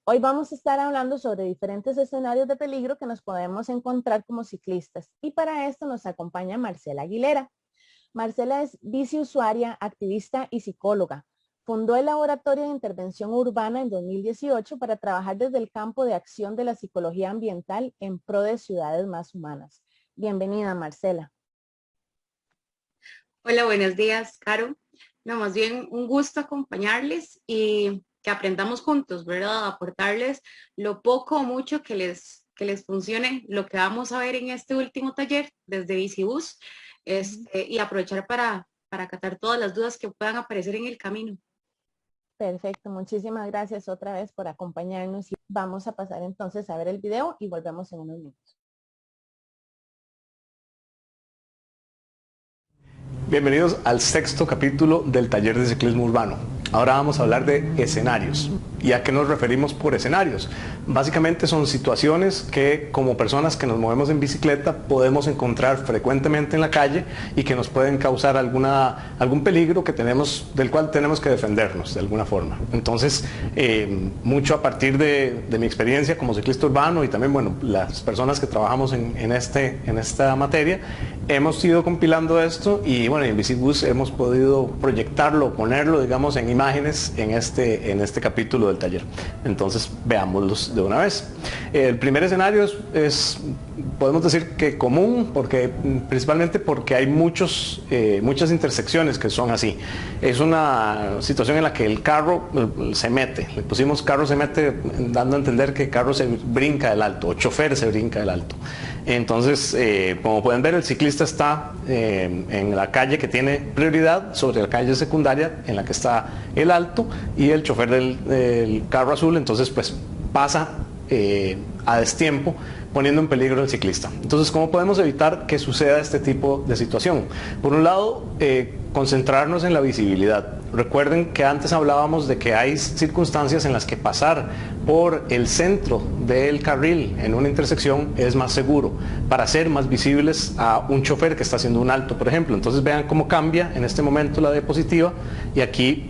Hoy vamos a estar hablando sobre diferentes escenarios de peligro que nos podemos encontrar como ciclistas y para esto nos acompaña Marcela Aguilera. Marcela es biciusuaria, activista y psicóloga. Fundó el Laboratorio de Intervención Urbana en 2018 para trabajar desde el campo de acción de la psicología ambiental en pro de ciudades más humanas. Bienvenida, Marcela. Hola, buenos días, Caro. No, más bien un gusto acompañarles y que aprendamos juntos, ¿verdad? Aportarles lo poco o mucho que les funcione, lo que vamos a ver en este último taller desde Bicibús, y aprovechar para acatar todas las dudas que puedan aparecer en el camino. Perfecto, muchísimas gracias otra vez por acompañarnos y vamos a pasar entonces a ver el video y volvemos en unos minutos. Bienvenidos al sexto capítulo del taller de ciclismo urbano. Ahora vamos a hablar de escenarios. ¿Y a qué nos referimos por escenarios? Básicamente son situaciones que como personas que nos movemos en bicicleta podemos encontrar frecuentemente en la calle y que nos pueden causar algún peligro del cual tenemos que defendernos de alguna forma. Entonces, mucho a partir de mi experiencia como ciclista urbano y también, bueno, las personas que trabajamos en esta materia, hemos ido compilando esto y bueno, en Bicibús hemos podido proyectarlo, ponerlo, digamos, en imágenes en este capítulo del taller. Entonces, veámoslos de una vez. El primer escenario podemos decir que común, principalmente porque hay muchas intersecciones que son así. Es una situación en la que el carro se mete, le pusimos carro se mete, dando a entender que el carro se brinca del alto, o chofer se brinca del alto. Entonces, como pueden ver, el ciclista está en la calle que tiene prioridad sobre la calle secundaria en la que está el alto y el chofer del carro azul, entonces pues pasa a destiempo, poniendo en peligro al ciclista. Entonces, ¿cómo podemos evitar que suceda este tipo de situación? Por un lado, concentrarnos en la visibilidad. Recuerden que antes hablábamos de que hay circunstancias en las que pasar por el centro del carril en una intersección es más seguro para hacer más visibles a un chofer que está haciendo un alto, por ejemplo. Entonces vean cómo cambia en este momento la diapositiva y aquí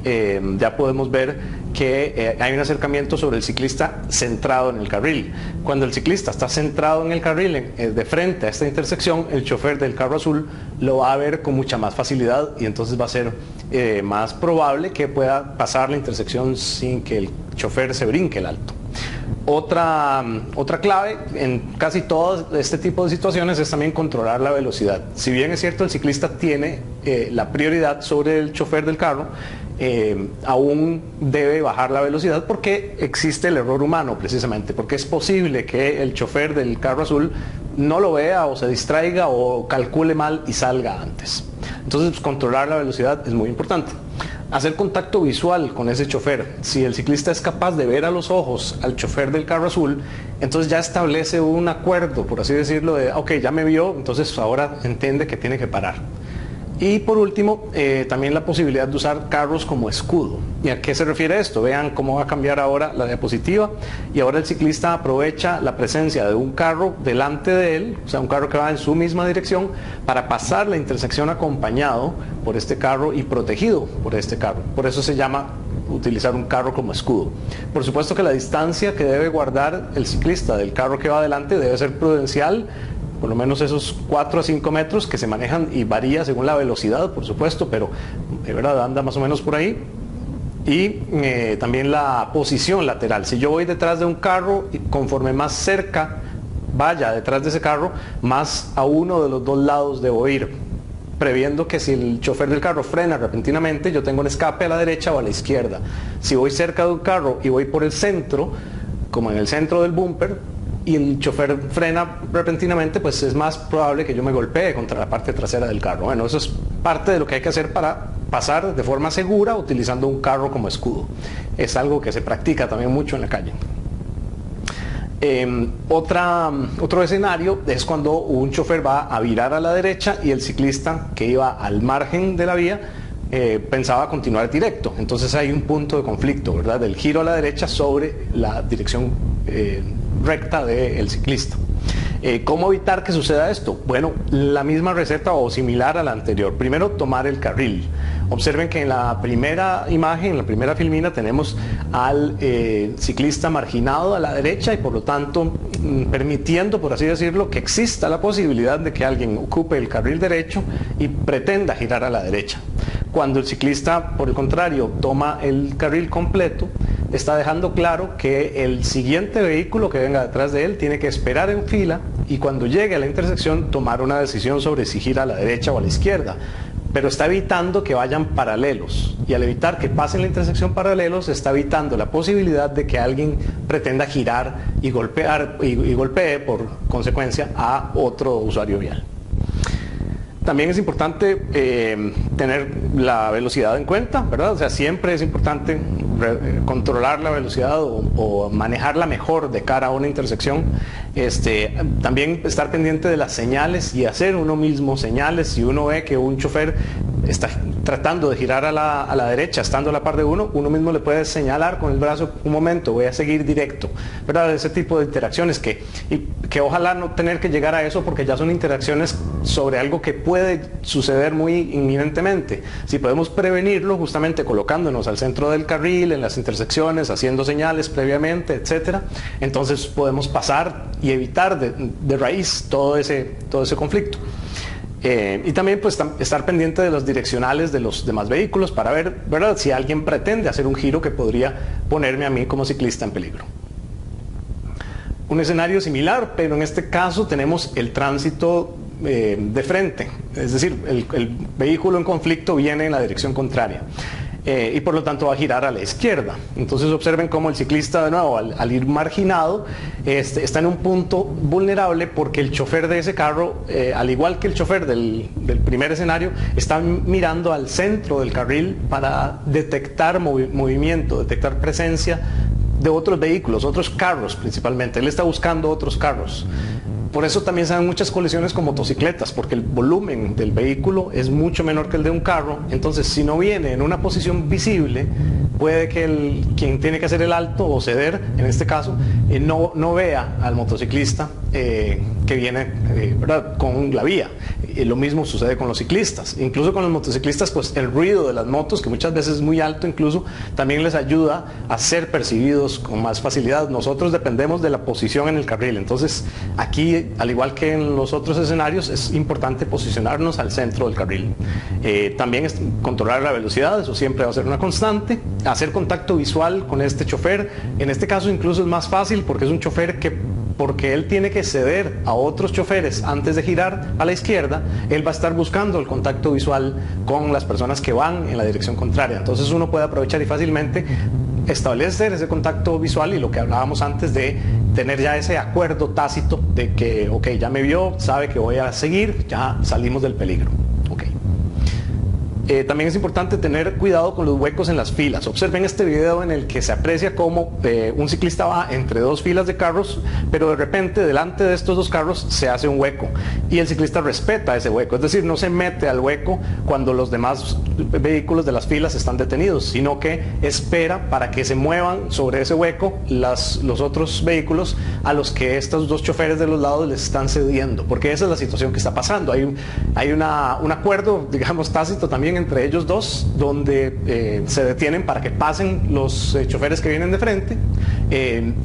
ya podemos ver que hay un acercamiento sobre el ciclista centrado en el carril. Cuando el ciclista está centrado en el carril de frente a esta intersección, el chofer del carro azul lo va a ver con mucha más facilidad y entonces va a ser más probable que pueda pasar la intersección sin que el chofer se brinque el alto. Otra clave en casi todo este tipo de situaciones es también controlar la velocidad. Si bien es cierto el ciclista tiene la prioridad sobre el chofer del carro, aún debe bajar la velocidad porque existe el error humano precisamente, porque es posible que el chofer del carro azul no lo vea o se distraiga o calcule mal y salga antes. Entonces, pues, controlar la velocidad es muy importante. Hacer contacto visual con ese chofer. Si el ciclista es capaz de ver a los ojos al chofer del carro azul, entonces ya establece un acuerdo, por así decirlo, de ok, ya me vio, entonces ahora entiende que tiene que parar. Y por último, también la posibilidad de usar carros como escudo. ¿Y a qué se refiere esto? Vean cómo va a cambiar ahora la diapositiva. Y ahora el ciclista aprovecha la presencia de un carro delante de él, o sea, un carro que va en su misma dirección, para pasar la intersección acompañado por este carro y protegido por este carro. Por eso se llama utilizar un carro como escudo. Por supuesto que la distancia que debe guardar el ciclista del carro que va adelante debe ser prudencial, por lo menos esos 4 a 5 metros que se manejan y varía según la velocidad, por supuesto, pero de verdad anda más o menos por ahí. Y también la posición lateral. Si yo voy detrás de un carro y conforme más cerca vaya detrás de ese carro, más a uno de los dos lados debo ir, previendo que si el chofer del carro frena repentinamente, yo tengo un escape a la derecha o a la izquierda. Si voy cerca de un carro y voy por el centro, como en el centro del bumper, y el chofer frena repentinamente, pues es más probable que yo me golpee contra la parte trasera del carro. Bueno, eso es parte de lo que hay que hacer para pasar de forma segura utilizando un carro como escudo. Es algo que se practica también mucho en la calle. Otro escenario es cuando un chofer va a virar a la derecha y el ciclista que iba al margen de la vía pensaba continuar directo. Entonces hay un punto de conflicto, ¿verdad? Del giro a la derecha sobre la dirección recta del ciclista. ¿Cómo evitar que suceda esto? Bueno, la misma receta o similar a la anterior. Primero, tomar el carril. Observen que en la primera imagen, en la primera filmina, tenemos al ciclista marginado a la derecha y por lo tanto permitiendo, por así decirlo, que exista la posibilidad de que alguien ocupe el carril derecho y pretenda girar a la derecha. Cuando el ciclista, por el contrario, toma el carril completo, está dejando claro que el siguiente vehículo que venga detrás de él tiene que esperar en fila y cuando llegue a la intersección tomar una decisión sobre si gira a la derecha o a la izquierda, pero está evitando que vayan paralelos, y al evitar que pasen la intersección paralelos está evitando la posibilidad de que alguien pretenda girar y golpee por consecuencia a otro usuario vial. También es importante tener la velocidad en cuenta, ¿verdad? O sea, siempre es importante controlar la velocidad o manejarla mejor de cara a una intersección. También estar pendiente de las señales y hacer uno mismo señales. Si uno ve que un chofer está tratando de girar a la derecha, estando a la par de uno mismo le puede señalar con el brazo: un momento, voy a seguir directo, ¿verdad? Ese tipo de interacciones que ojalá no tener que llegar a eso, porque ya son interacciones sobre algo que puede suceder muy inminentemente. Si podemos prevenirlo justamente colocándonos al centro del carril, en las intersecciones, haciendo señales previamente, etcétera, entonces podemos pasar y evitar de raíz todo ese conflicto. Y también pues estar pendiente de los direccionales de los demás vehículos para ver, ¿verdad?, si alguien pretende hacer un giro que podría ponerme a mí como ciclista en peligro. Un escenario similar, pero en este caso tenemos el tránsito de frente, es decir, el vehículo en conflicto viene en la dirección contraria. Y por lo tanto va a girar a la izquierda. Entonces observen cómo el ciclista, de nuevo, al ir marginado, está en un punto vulnerable porque el chofer de ese carro, al igual que el chofer del primer escenario, está mirando al centro del carril para detectar movimiento, detectar presencia de otros vehículos, otros carros principalmente. Él está buscando otros carros. Por eso también se dan muchas colisiones con motocicletas, porque el volumen del vehículo es mucho menor que el de un carro. Entonces, si no viene en una posición visible, puede que quien tiene que hacer el alto o ceder, en este caso, no vea al motociclista que viene ¿verdad?, con la vía. Lo mismo sucede con los ciclistas. Incluso con los motociclistas, pues el ruido de las motos, que muchas veces es muy alto incluso, también les ayuda a ser percibidos con más facilidad. Nosotros dependemos de la posición en el carril. Entonces, aquí, al igual que en los otros escenarios, es importante posicionarnos al centro del carril. También es controlar la velocidad, eso siempre va a ser una constante. Hacer contacto visual con este chofer. En este caso incluso es más fácil porque es un chofer porque él tiene que ceder a otros choferes antes de girar a la izquierda, él va a estar buscando el contacto visual con las personas que van en la dirección contraria. Entonces uno puede aprovechar y fácilmente establecer ese contacto visual y lo que hablábamos antes de tener ya ese acuerdo tácito de que, ok, ya me vio, sabe que voy a seguir, ya salimos del peligro. También es importante tener cuidado con los huecos en las filas. Observen este video en el que se aprecia cómo un ciclista va entre dos filas de carros, pero de repente delante de estos dos carros se hace un hueco y el ciclista respeta ese hueco, es decir, no se mete al hueco cuando los demás vehículos de las filas están detenidos, sino que espera para que se muevan sobre ese hueco los otros vehículos a los que estos dos choferes de los lados les están cediendo, porque esa es la situación que está pasando. Hay un acuerdo, digamos, tácito también entre ellos dos, donde se detienen para que pasen los choferes que vienen de frente,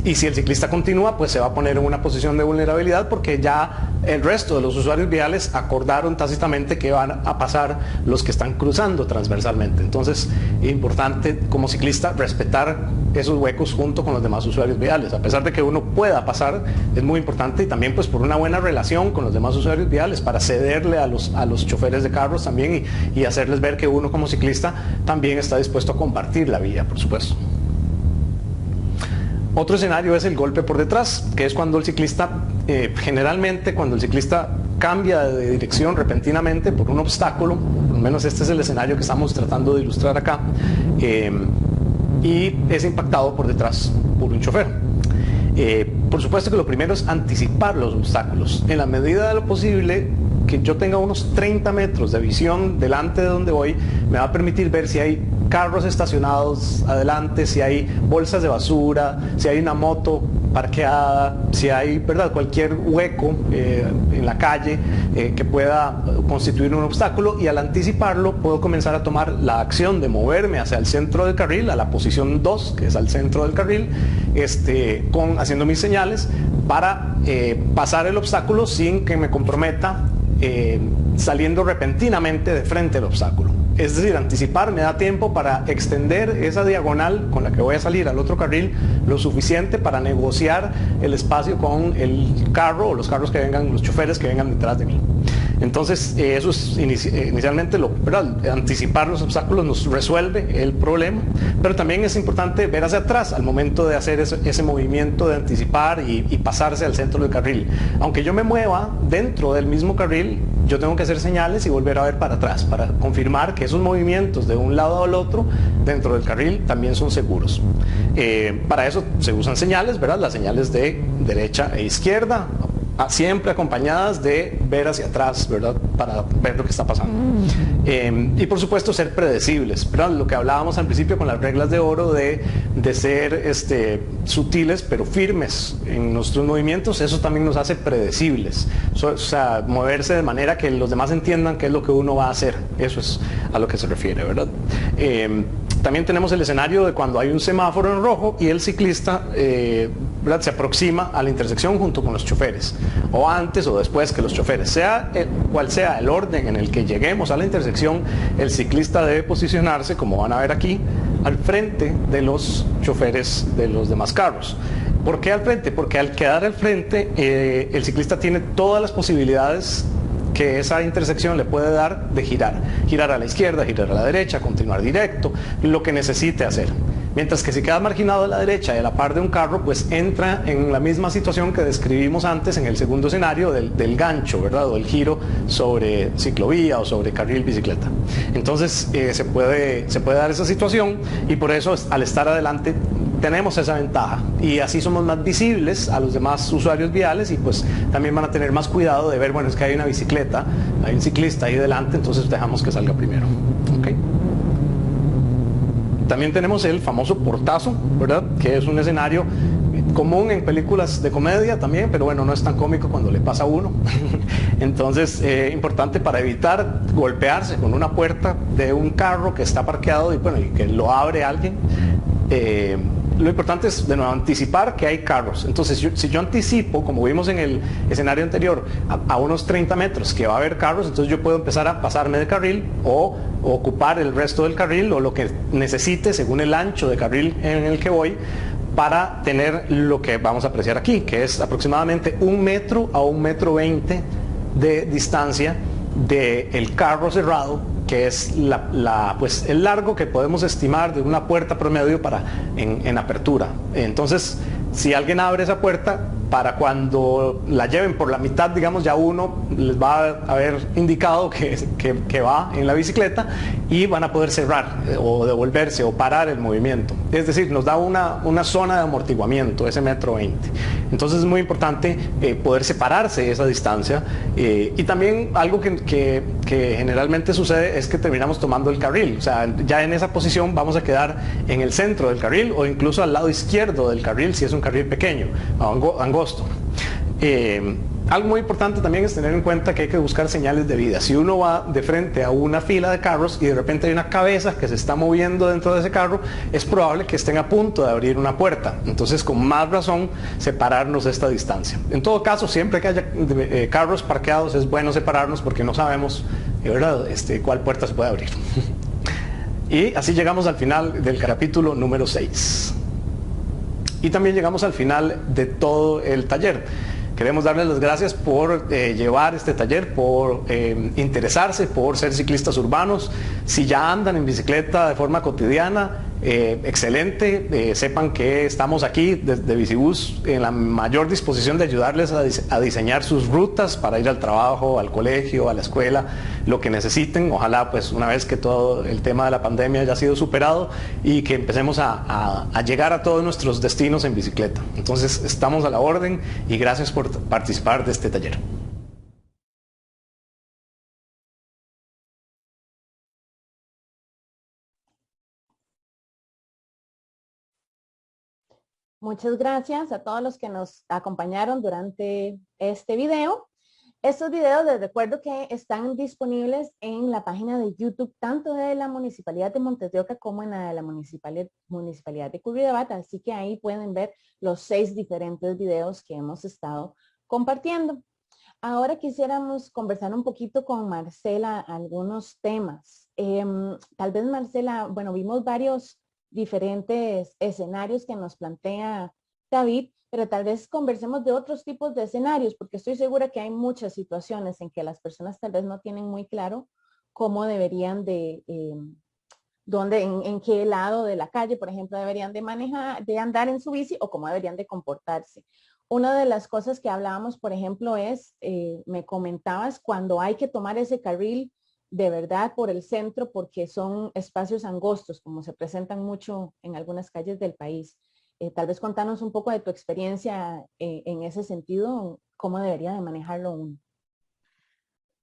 y si el ciclista continúa, pues se va a poner en una posición de vulnerabilidad porque ya el resto de los usuarios viales acordaron tácitamente que van a pasar los que están cruzando transversalmente. Entonces es importante como ciclista respetar esos huecos junto con los demás usuarios viales. A pesar de que uno pueda pasar, es muy importante, y también pues por una buena relación con los demás usuarios viales, para cederle a los choferes de carros también y hacerles ver que uno como ciclista también está dispuesto a compartir la vía, por supuesto. Otro escenario es el golpe por detrás, que es cuando el ciclista, generalmente cuando el ciclista cambia de dirección repentinamente por un obstáculo, por lo menos este es el escenario que estamos tratando de ilustrar acá, y es impactado por detrás por un chofer. Por supuesto que lo primero es anticipar los obstáculos. En la medida de lo posible, que yo tenga unos 30 metros de visión delante de donde voy, me va a permitir ver si hay carros estacionados adelante, si hay bolsas de basura, si hay una moto parqueada, si hay, ¿verdad?, cualquier hueco en la calle que pueda constituir un obstáculo, y al anticiparlo puedo comenzar a tomar la acción de moverme hacia el centro del carril, a la posición 2, que es al centro del carril, haciendo mis señales para pasar el obstáculo sin que me comprometa saliendo repentinamente de frente al obstáculo. Es decir, anticipar me da tiempo para extender esa diagonal con la que voy a salir al otro carril lo suficiente para negociar el espacio con el carro o los carros que vengan, los choferes que vengan detrás de mí. Entonces, eso es inicialmente anticipar los obstáculos nos resuelve el problema, pero también es importante ver hacia atrás al momento de hacer ese movimiento de anticipar y pasarse al centro del carril. Aunque yo me mueva dentro del mismo carril, yo tengo que hacer señales y volver a ver para atrás para confirmar que esos movimientos de un lado al otro dentro del carril también son seguros. Para eso se usan señales, ¿verdad? Las señales de derecha e izquierda, siempre acompañadas de ver hacia atrás, ¿verdad?, para ver lo que está pasando. Y por supuesto ser predecibles, ¿verdad? Lo que hablábamos al principio con las reglas de oro de ser sutiles pero firmes en nuestros movimientos, eso también nos hace predecibles. O sea, moverse de manera que los demás entiendan qué es lo que uno va a hacer. Eso es a lo que se refiere, ¿verdad? También tenemos el escenario de cuando hay un semáforo en rojo y el ciclista ¿verdad?, se aproxima a la intersección junto con los choferes, o antes o después que los choferes. Sea cual sea el orden en el que lleguemos a la intersección, el ciclista debe posicionarse, como van a ver aquí, al frente de los choferes de los demás carros. ¿Por qué al frente? Porque al quedar al frente, el ciclista tiene todas las posibilidades que esa intersección le puede dar de girar a la izquierda, girar a la derecha, continuar directo, lo que necesite hacer. Mientras que si queda marginado a la derecha y a la par de un carro, pues entra en la misma situación que describimos antes en el segundo escenario del gancho, ¿verdad?, o el giro sobre ciclovía o sobre carril bicicleta. Entonces se puede dar esa situación, y por eso al estar adelante tenemos esa ventaja, y así somos más visibles a los demás usuarios viales, y pues también van a tener más cuidado de ver, bueno, es que hay una bicicleta, hay un ciclista ahí delante, entonces dejamos que salga primero. ¿Okay? También tenemos el famoso portazo, ¿verdad?, que es un escenario común en películas de comedia también, pero bueno, no es tan cómico cuando le pasa a uno. Entonces, importante para evitar golpearse con una puerta de un carro que está parqueado y que lo abre alguien. Lo importante es, de nuevo, anticipar que hay carros. Entonces, si yo anticipo, como vimos en el escenario anterior, a unos 30 metros que va a haber carros, entonces yo puedo empezar a pasarme de carril o ocupar el resto del carril o lo que necesite según el ancho de carril en el que voy, para tener lo que vamos a apreciar aquí, que es aproximadamente 1 metro a 1,20 m de distancia del carro cerrado, que es pues el largo que podemos estimar de una puerta promedio en apertura. Entonces, si alguien abre esa puerta, para cuando la lleven por la mitad, digamos, ya uno les va a haber indicado que va en la bicicleta, y van a poder cerrar o devolverse o parar el movimiento. Es decir, nos da una zona de amortiguamiento, ese 1,20 m. Entonces es muy importante poder separarse esa distancia, y también algo que generalmente sucede es que terminamos tomando el carril. O sea, ya en esa posición vamos a quedar en el centro del carril o incluso al lado izquierdo del carril si es un carril pequeño, angosto. Algo muy importante también es tener en cuenta que hay que buscar señales de vida. Si uno va de frente a una fila de carros y de repente hay una cabeza que se está moviendo dentro de ese carro, es probable que estén a punto de abrir una puerta. Entonces, con más razón, separarnos de esta distancia. En todo caso, siempre que haya carros parqueados, es bueno separarnos porque no sabemos, ¿verdad?, cuál puerta se puede abrir. Y así llegamos al final del capítulo número 6. Y también llegamos al final de todo el taller. Queremos darles las gracias por llevar este taller, por interesarse por ser ciclistas urbanos. Si ya andan en bicicleta de forma cotidiana, excelente. Sepan que estamos aquí desde Bicibus en la mayor disposición de ayudarles a diseñar sus rutas para ir al trabajo, al colegio, a la escuela, lo que necesiten. Ojalá, pues, una vez que todo el tema de la pandemia haya sido superado y que empecemos a llegar a todos nuestros destinos en bicicleta. Entonces, estamos a la orden, y gracias por participar de este taller. Muchas gracias a todos los que nos acompañaron durante este video. Estos videos les recuerdo que están disponibles en la página de YouTube, tanto de la Municipalidad de Montes de Oca como en la de la Municipalidad de Curridabat, así que ahí pueden ver los 6 diferentes videos que hemos estado compartiendo. Ahora quisiéramos conversar un poquito con Marcela algunos temas. Tal vez Marcela, bueno, vimos varios diferentes escenarios que nos plantea David, pero tal vez conversemos de otros tipos de escenarios, porque estoy segura que hay muchas situaciones en que las personas tal vez no tienen muy claro cómo deberían de, dónde, en qué lado de la calle, por ejemplo, deberían de manejar, de andar en su bici o cómo deberían de comportarse. Una de las cosas que hablábamos, por ejemplo, es, me comentabas, cuando hay que tomar ese carril de verdad por el centro porque son espacios angostos, como se presentan mucho en algunas calles del país. Tal vez contanos un poco de tu experiencia en ese sentido, cómo debería de manejarlo uno.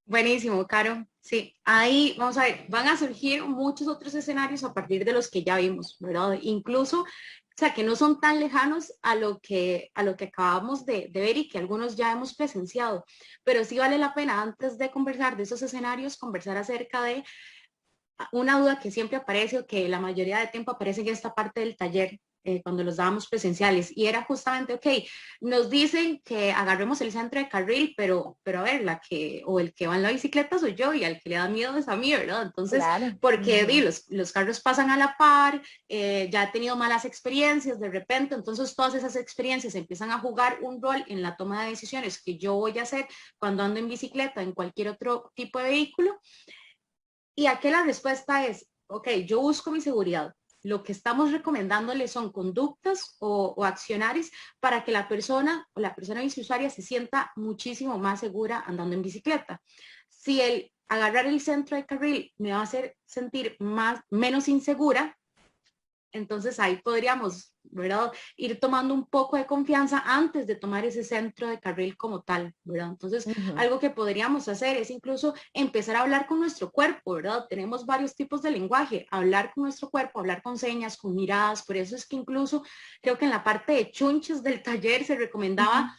Buenísimo, Caro. Sí, ahí vamos a ver, van a surgir muchos otros escenarios a partir de los que ya vimos, ¿verdad? Incluso, o sea, que no son tan lejanos a lo que acabamos de ver y que algunos ya hemos presenciado. Pero sí vale la pena, antes de conversar de esos escenarios, conversar acerca de una duda que siempre aparece o que la mayoría de tiempo aparece en esta parte del taller cuando los dábamos presenciales y era justamente, ok, nos dicen que agarremos el centro de carril, pero a ver, la que, o el que va en la bicicleta soy yo y al que le da miedo es a mí, ¿verdad? Entonces, Claro. porque los carros pasan a la par, ya he tenido malas experiencias de repente, entonces todas esas experiencias empiezan a jugar un rol en la toma de decisiones que yo voy a hacer cuando ando en bicicleta, en cualquier otro tipo de vehículo. Y aquí la respuesta es, ok, yo busco mi seguridad. Lo que estamos recomendándole son conductas o accionarios para que la persona o la persona biciusuaria se sienta muchísimo más segura andando en bicicleta. Si el agarrar el centro de carril me va a hacer sentir menos insegura, entonces ahí podríamos, ¿verdad? Ir tomando un poco de confianza antes de tomar ese centro de carril como tal, ¿verdad? Entonces, algo que podríamos hacer es incluso empezar a hablar con nuestro cuerpo, ¿verdad? Tenemos varios tipos de lenguaje, hablar con nuestro cuerpo, hablar con señas, con miradas, por eso es que incluso creo que en la parte de chunches del taller se recomendaba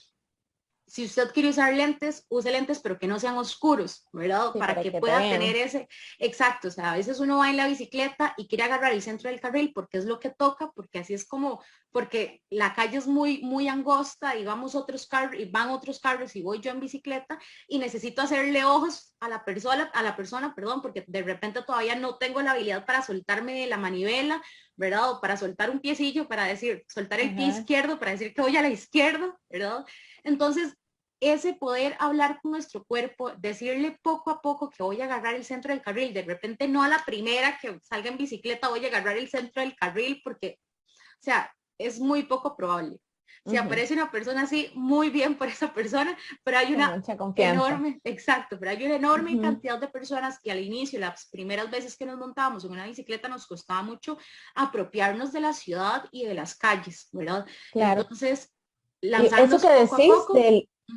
si usted quiere usar lentes, use lentes, pero que no sean oscuros, ¿verdad? Sí, Para para que que te pueda vean. tener ese, exacto, o sea, a veces uno va en la bicicleta y quiere agarrar el centro del carril porque es lo que toca, porque así es como, porque la calle es muy angosta y vamos otros carros, y van otros carros y voy yo en bicicleta y necesito hacerle ojos a la persona, perdón, porque de repente todavía no tengo la habilidad para soltarme de la manivela, ¿verdad? O para soltar un piecillo, para decir, soltar el pie Ajá. izquierdo, para decir que voy a la izquierda, ¿verdad? Entonces, ese poder hablar con nuestro cuerpo, decirle poco a poco que voy a agarrar el centro del carril, de repente no a la primera que salga en bicicleta voy a agarrar el centro del carril porque, o sea, es muy poco probable. Si aparece una persona así, muy bien por esa persona, pero hay Con una mucha confianza. enorme, exacto, pero hay una enorme cantidad de personas que al inicio, las primeras veces que nos montábamos en una bicicleta, nos costaba mucho apropiarnos de la ciudad y de las calles, ¿verdad? Claro. Entonces, Y eso lanzarnos que poco a decís poco.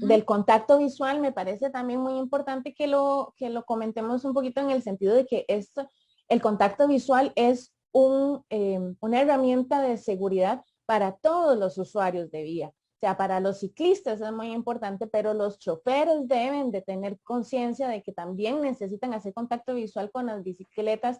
del contacto visual me parece también muy importante que lo comentemos un poquito en el sentido de que esto, el contacto visual es una herramienta de seguridad para todos los usuarios de vía. O sea, para los ciclistas es muy importante, pero los choferes deben de tener conciencia de que también necesitan hacer contacto visual con las bicicletas,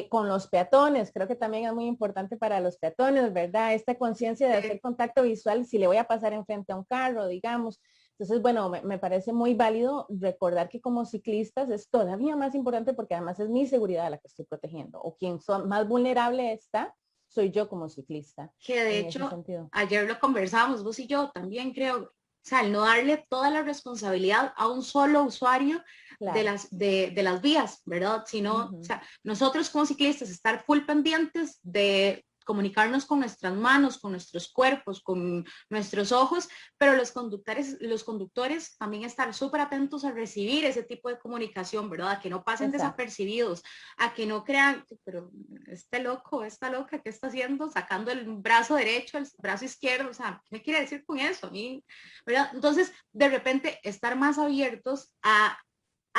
con los peatones. Creo que también es muy importante para los peatones, ¿verdad? Esta conciencia de hacer contacto visual si le voy a pasar enfrente a un carro, digamos. Entonces, bueno, me parece muy válido recordar que como ciclistas es todavía más importante porque además es mi seguridad la que estoy protegiendo. O quien más vulnerable está, soy yo como ciclista Que de en ese hecho sentido. ayer lo conversábamos vos y yo también creo, o sea, el no darle toda la responsabilidad a un solo usuario Claro. de las vías, ¿verdad? Sino, o sea, nosotros como ciclistas estar full pendientes de comunicarnos con nuestras manos, con nuestros cuerpos, con nuestros ojos, pero los conductores también estar súper atentos a recibir ese tipo de comunicación, ¿verdad? A que no pasen Exacto. desapercibidos, a que no crean, pero este loco, esta loca, ¿qué está haciendo? Sacando el brazo derecho, el brazo izquierdo, o sea, ¿qué quiere decir con eso? A mí, ¿verdad? Entonces, de repente, estar más abiertos a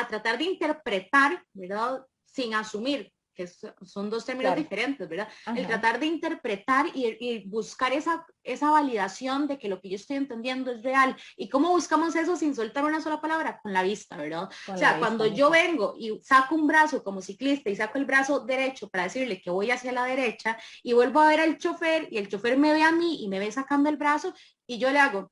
tratar de interpretar, ¿verdad? Sin asumir son dos términos Claro. diferentes, ¿verdad? Ajá. El tratar de interpretar y buscar esa validación de que lo que yo estoy entendiendo es real. ¿Y cómo buscamos eso sin soltar una sola palabra? Con la vista, ¿verdad? Con O la sea, vista, cuando yo exacto. vengo y saco un brazo como ciclista y saco el brazo derecho para decirle que voy hacia la derecha y vuelvo a ver al chofer y el chofer me ve a mí y me ve sacando el brazo y yo le hago,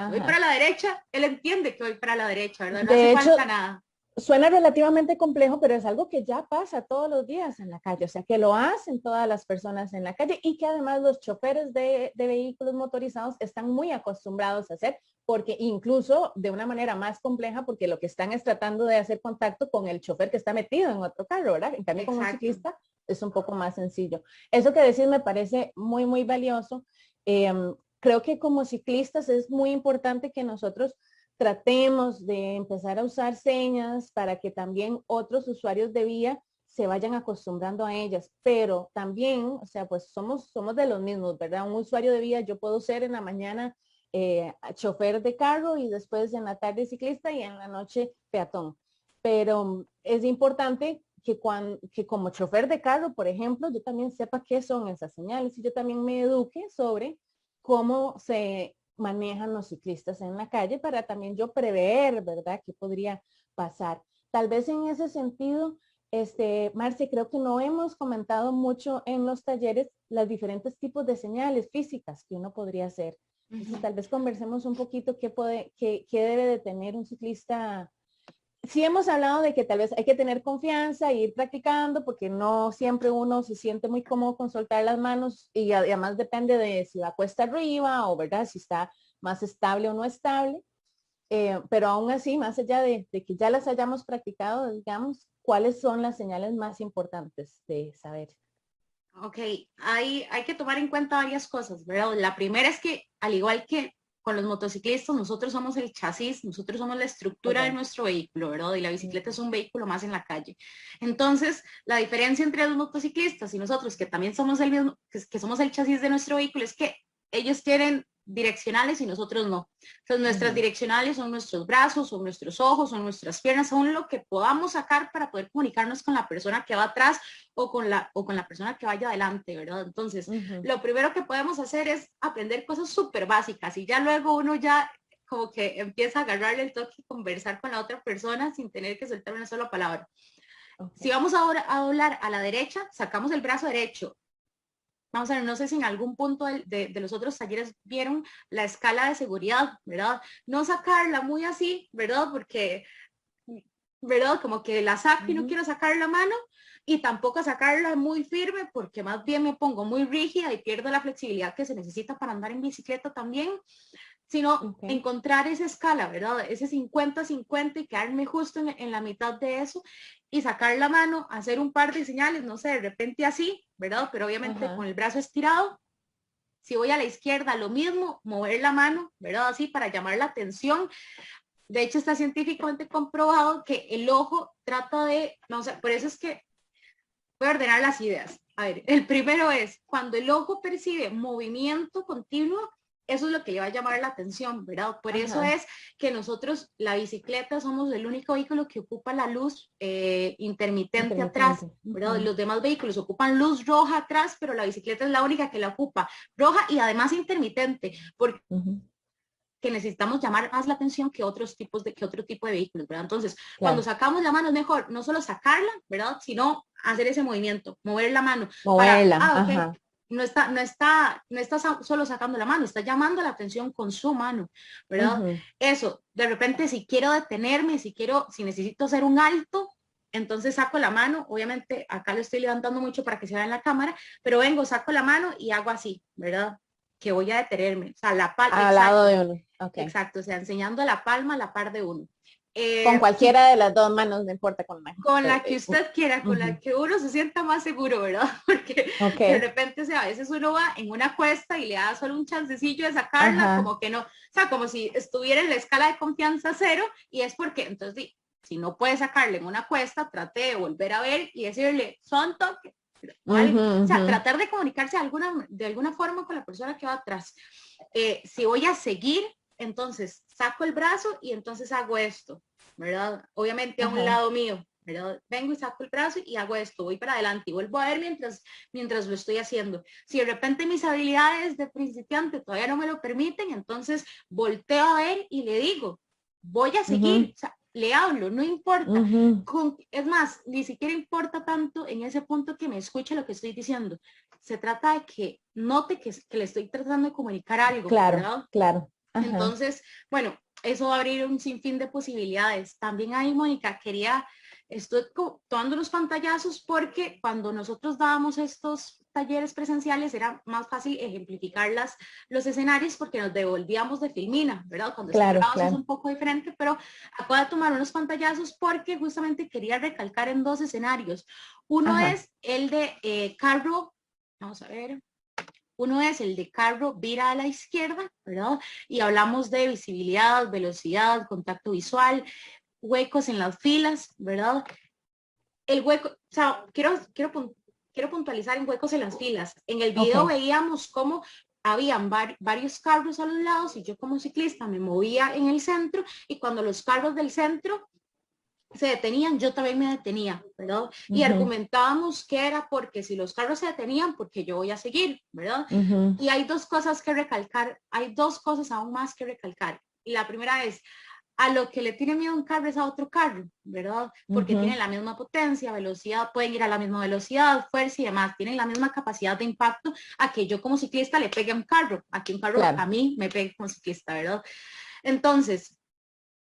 voy para Ajá. la derecha, él entiende que voy para la derecha, ¿verdad? No hace De hecho, falta nada. suena relativamente complejo, pero es algo que ya pasa todos los días en la calle, o sea, que lo hacen todas las personas en la calle y que además los choferes de vehículos motorizados están muy acostumbrados a hacer, porque incluso de una manera más compleja, porque lo que están es tratando de hacer contacto con el chofer que está metido en otro carro, ¿verdad? En cambio, con un Exacto. ciclista es un poco más sencillo. Eso que decís me parece muy, muy valioso. Creo que como ciclistas es muy importante que nosotros tratemos de empezar a usar señas para que también otros usuarios de vía se vayan acostumbrando a ellas, pero también, o sea, pues somos de los mismos, ¿verdad? Un usuario de vía, yo puedo ser en la mañana chofer de carro y después en la tarde ciclista y en la noche peatón. Pero es importante que como chofer de carro, por ejemplo, yo también sepa qué son esas señales y yo también me eduque sobre cómo se manejan los ciclistas en la calle para también yo prever, ¿verdad?, qué podría pasar. Tal vez en ese sentido, Marce, creo que no hemos comentado mucho en los talleres los diferentes tipos de señales físicas que uno podría hacer. Entonces, tal vez conversemos un poquito qué debe de tener un ciclista. Sí hemos hablado de que tal vez hay que tener confianza e ir practicando porque no siempre uno se siente muy cómodo con soltar las manos y además depende de si va cuesta arriba o verdad, si está más estable o no estable. Pero aún así, más allá de que ya las hayamos practicado, digamos, ¿cuáles son las señales más importantes de saber? Ok, hay que tomar en cuenta varias cosas, ¿verdad? La primera es que, al igual que con los motociclistas, nosotros somos el chasis, nosotros somos la estructura de Correcto. nuestro vehículo, ¿verdad? Y la bicicleta es Ujú. un vehículo más en la calle. Entonces, la diferencia entre los motociclistas y nosotros, que también somos el mismo, que somos el chasis de nuestro vehículo, es que ellos tienen direccionales y nosotros no. Entonces, nuestras Ujú. direccionales son nuestros brazos, son nuestros ojos, son nuestras piernas, son lo que podamos sacar para poder comunicarnos con la persona que va atrás o con la persona que vaya adelante, ¿verdad? Entonces, Ujú. lo primero que podemos hacer es aprender cosas súper básicas y ya luego uno ya como que empieza a agarrarle el toque y conversar con la otra persona sin tener que soltar una sola palabra. Si Okay. vamos ahora a doblar a la derecha, sacamos el brazo derecho. Vamos a ver, no sé si en algún punto de los otros talleres vieron la escala de seguridad, ¿verdad? No sacarla muy así, ¿verdad? Porque ¿verdad? Como que la saco y no Ujú. quiero sacar la mano y tampoco sacarla muy firme porque más bien me pongo muy rígida y pierdo la flexibilidad que se necesita para andar en bicicleta también, sino Okay. encontrar esa escala, ¿verdad? Ese 50-50 y quedarme justo en la mitad de eso y sacar la mano, hacer un par de señales, no sé, de repente así, ¿verdad? Pero obviamente con Ajá. el brazo estirado. Si voy a la izquierda, lo mismo, mover la mano, ¿verdad? Así para llamar la atención. De hecho, está científicamente comprobado que el ojo trata de, no sé, por eso es que voy a ordenar las ideas. A ver, el primero es, cuando el ojo percibe movimiento continuo, eso es lo que le va a llamar la atención, ¿verdad? Por eso Ajá. es que nosotros, la bicicleta, somos el único vehículo que ocupa la luz intermitente atrás, Intermitente. ¿verdad? Ujú. Los demás vehículos ocupan luz roja atrás, pero la bicicleta es la única que la ocupa roja y además intermitente, porque Ujú. que necesitamos llamar más la atención que otro tipo de vehículos, ¿verdad? Entonces, cuando Claro. sacamos la mano es mejor no solo sacarla, ¿verdad? Sino hacer ese movimiento, mover la mano para, Moverla. ok, Ajá. no está solo sacando la mano, está llamando la atención con su mano, ¿verdad? Ujú. Eso, de repente si quiero detenerme, si necesito hacer un alto, entonces saco la mano, obviamente acá lo estoy levantando mucho para que se vea en la cámara, pero vengo, saco la mano y hago así, ¿verdad? Que voy a detenerme, o sea, la palma, Al lado exacto, de uno. Ok. exacto, o sea, enseñando la palma a la par de uno. Con Sí, cualquiera de las dos manos, no importa con la. con la que usted quiera, con la Ujú. que uno se sienta más seguro, ¿verdad? Porque de Ok. repente, o sea, a veces uno va en una cuesta y le da solo un chancecillo de sacarla, Ajá. como que no, o sea, como si estuviera en la escala de confianza cero, y es porque, entonces, si no puede sacarle en una cuesta, trate de volver a ver y decirle, son toque, o algo, Ujú. o sea, Ujú. tratar de comunicarse de alguna forma con la persona que va atrás. Si voy a seguir, entonces saco el brazo y entonces hago esto, ¿verdad? Obviamente a un Ajá. lado mío. ¿verdad? Vengo y saco el brazo y hago esto, voy para adelante y vuelvo a ver mientras lo estoy haciendo. Si de repente mis habilidades de principiante todavía no me lo permiten, entonces volteo a ver y le digo, voy a seguir, o sea, le hablo, no importa. Es más, ni siquiera importa tanto en ese punto que me escuche lo que estoy diciendo. Se trata de que note que le estoy tratando de comunicar algo, Claro, ¿verdad? claro. Ajá. Entonces, bueno, eso va a abrir un sinfín de posibilidades. También ahí, Mónica, estoy tomando los pantallazos porque cuando nosotros dábamos estos talleres presenciales era más fácil ejemplificar los escenarios porque nos devolvíamos de filmina, ¿verdad? Cuando están grabados es un poco diferente, pero acabo de tomar unos pantallazos porque justamente quería recalcar en dos escenarios. Uno es el de carro, vamos a ver. Uno es el de carro vira a la izquierda, ¿verdad? Y hablamos de visibilidad, velocidad, contacto visual, huecos en las filas, ¿verdad? El hueco, o sea, quiero puntualizar en huecos en las filas. En el video veíamos cómo habían varios carros a los lados y yo como ciclista me movía en el centro y cuando los carros del centro se detenían, yo también me detenía, ¿verdad? Y argumentábamos que era porque si los carros se detenían, porque yo voy a seguir, ¿verdad? Y hay dos cosas que recalcar, hay dos cosas aún más que recalcar. Y la primera es, a lo que le tiene miedo un carro es a otro carro, ¿verdad? Porque tienen la misma potencia, velocidad, pueden ir a la misma velocidad, fuerza y demás, tienen la misma capacidad de impacto a que yo como ciclista le pegue a un carro, a que un carro a mí me pegue como ciclista, ¿verdad? Entonces,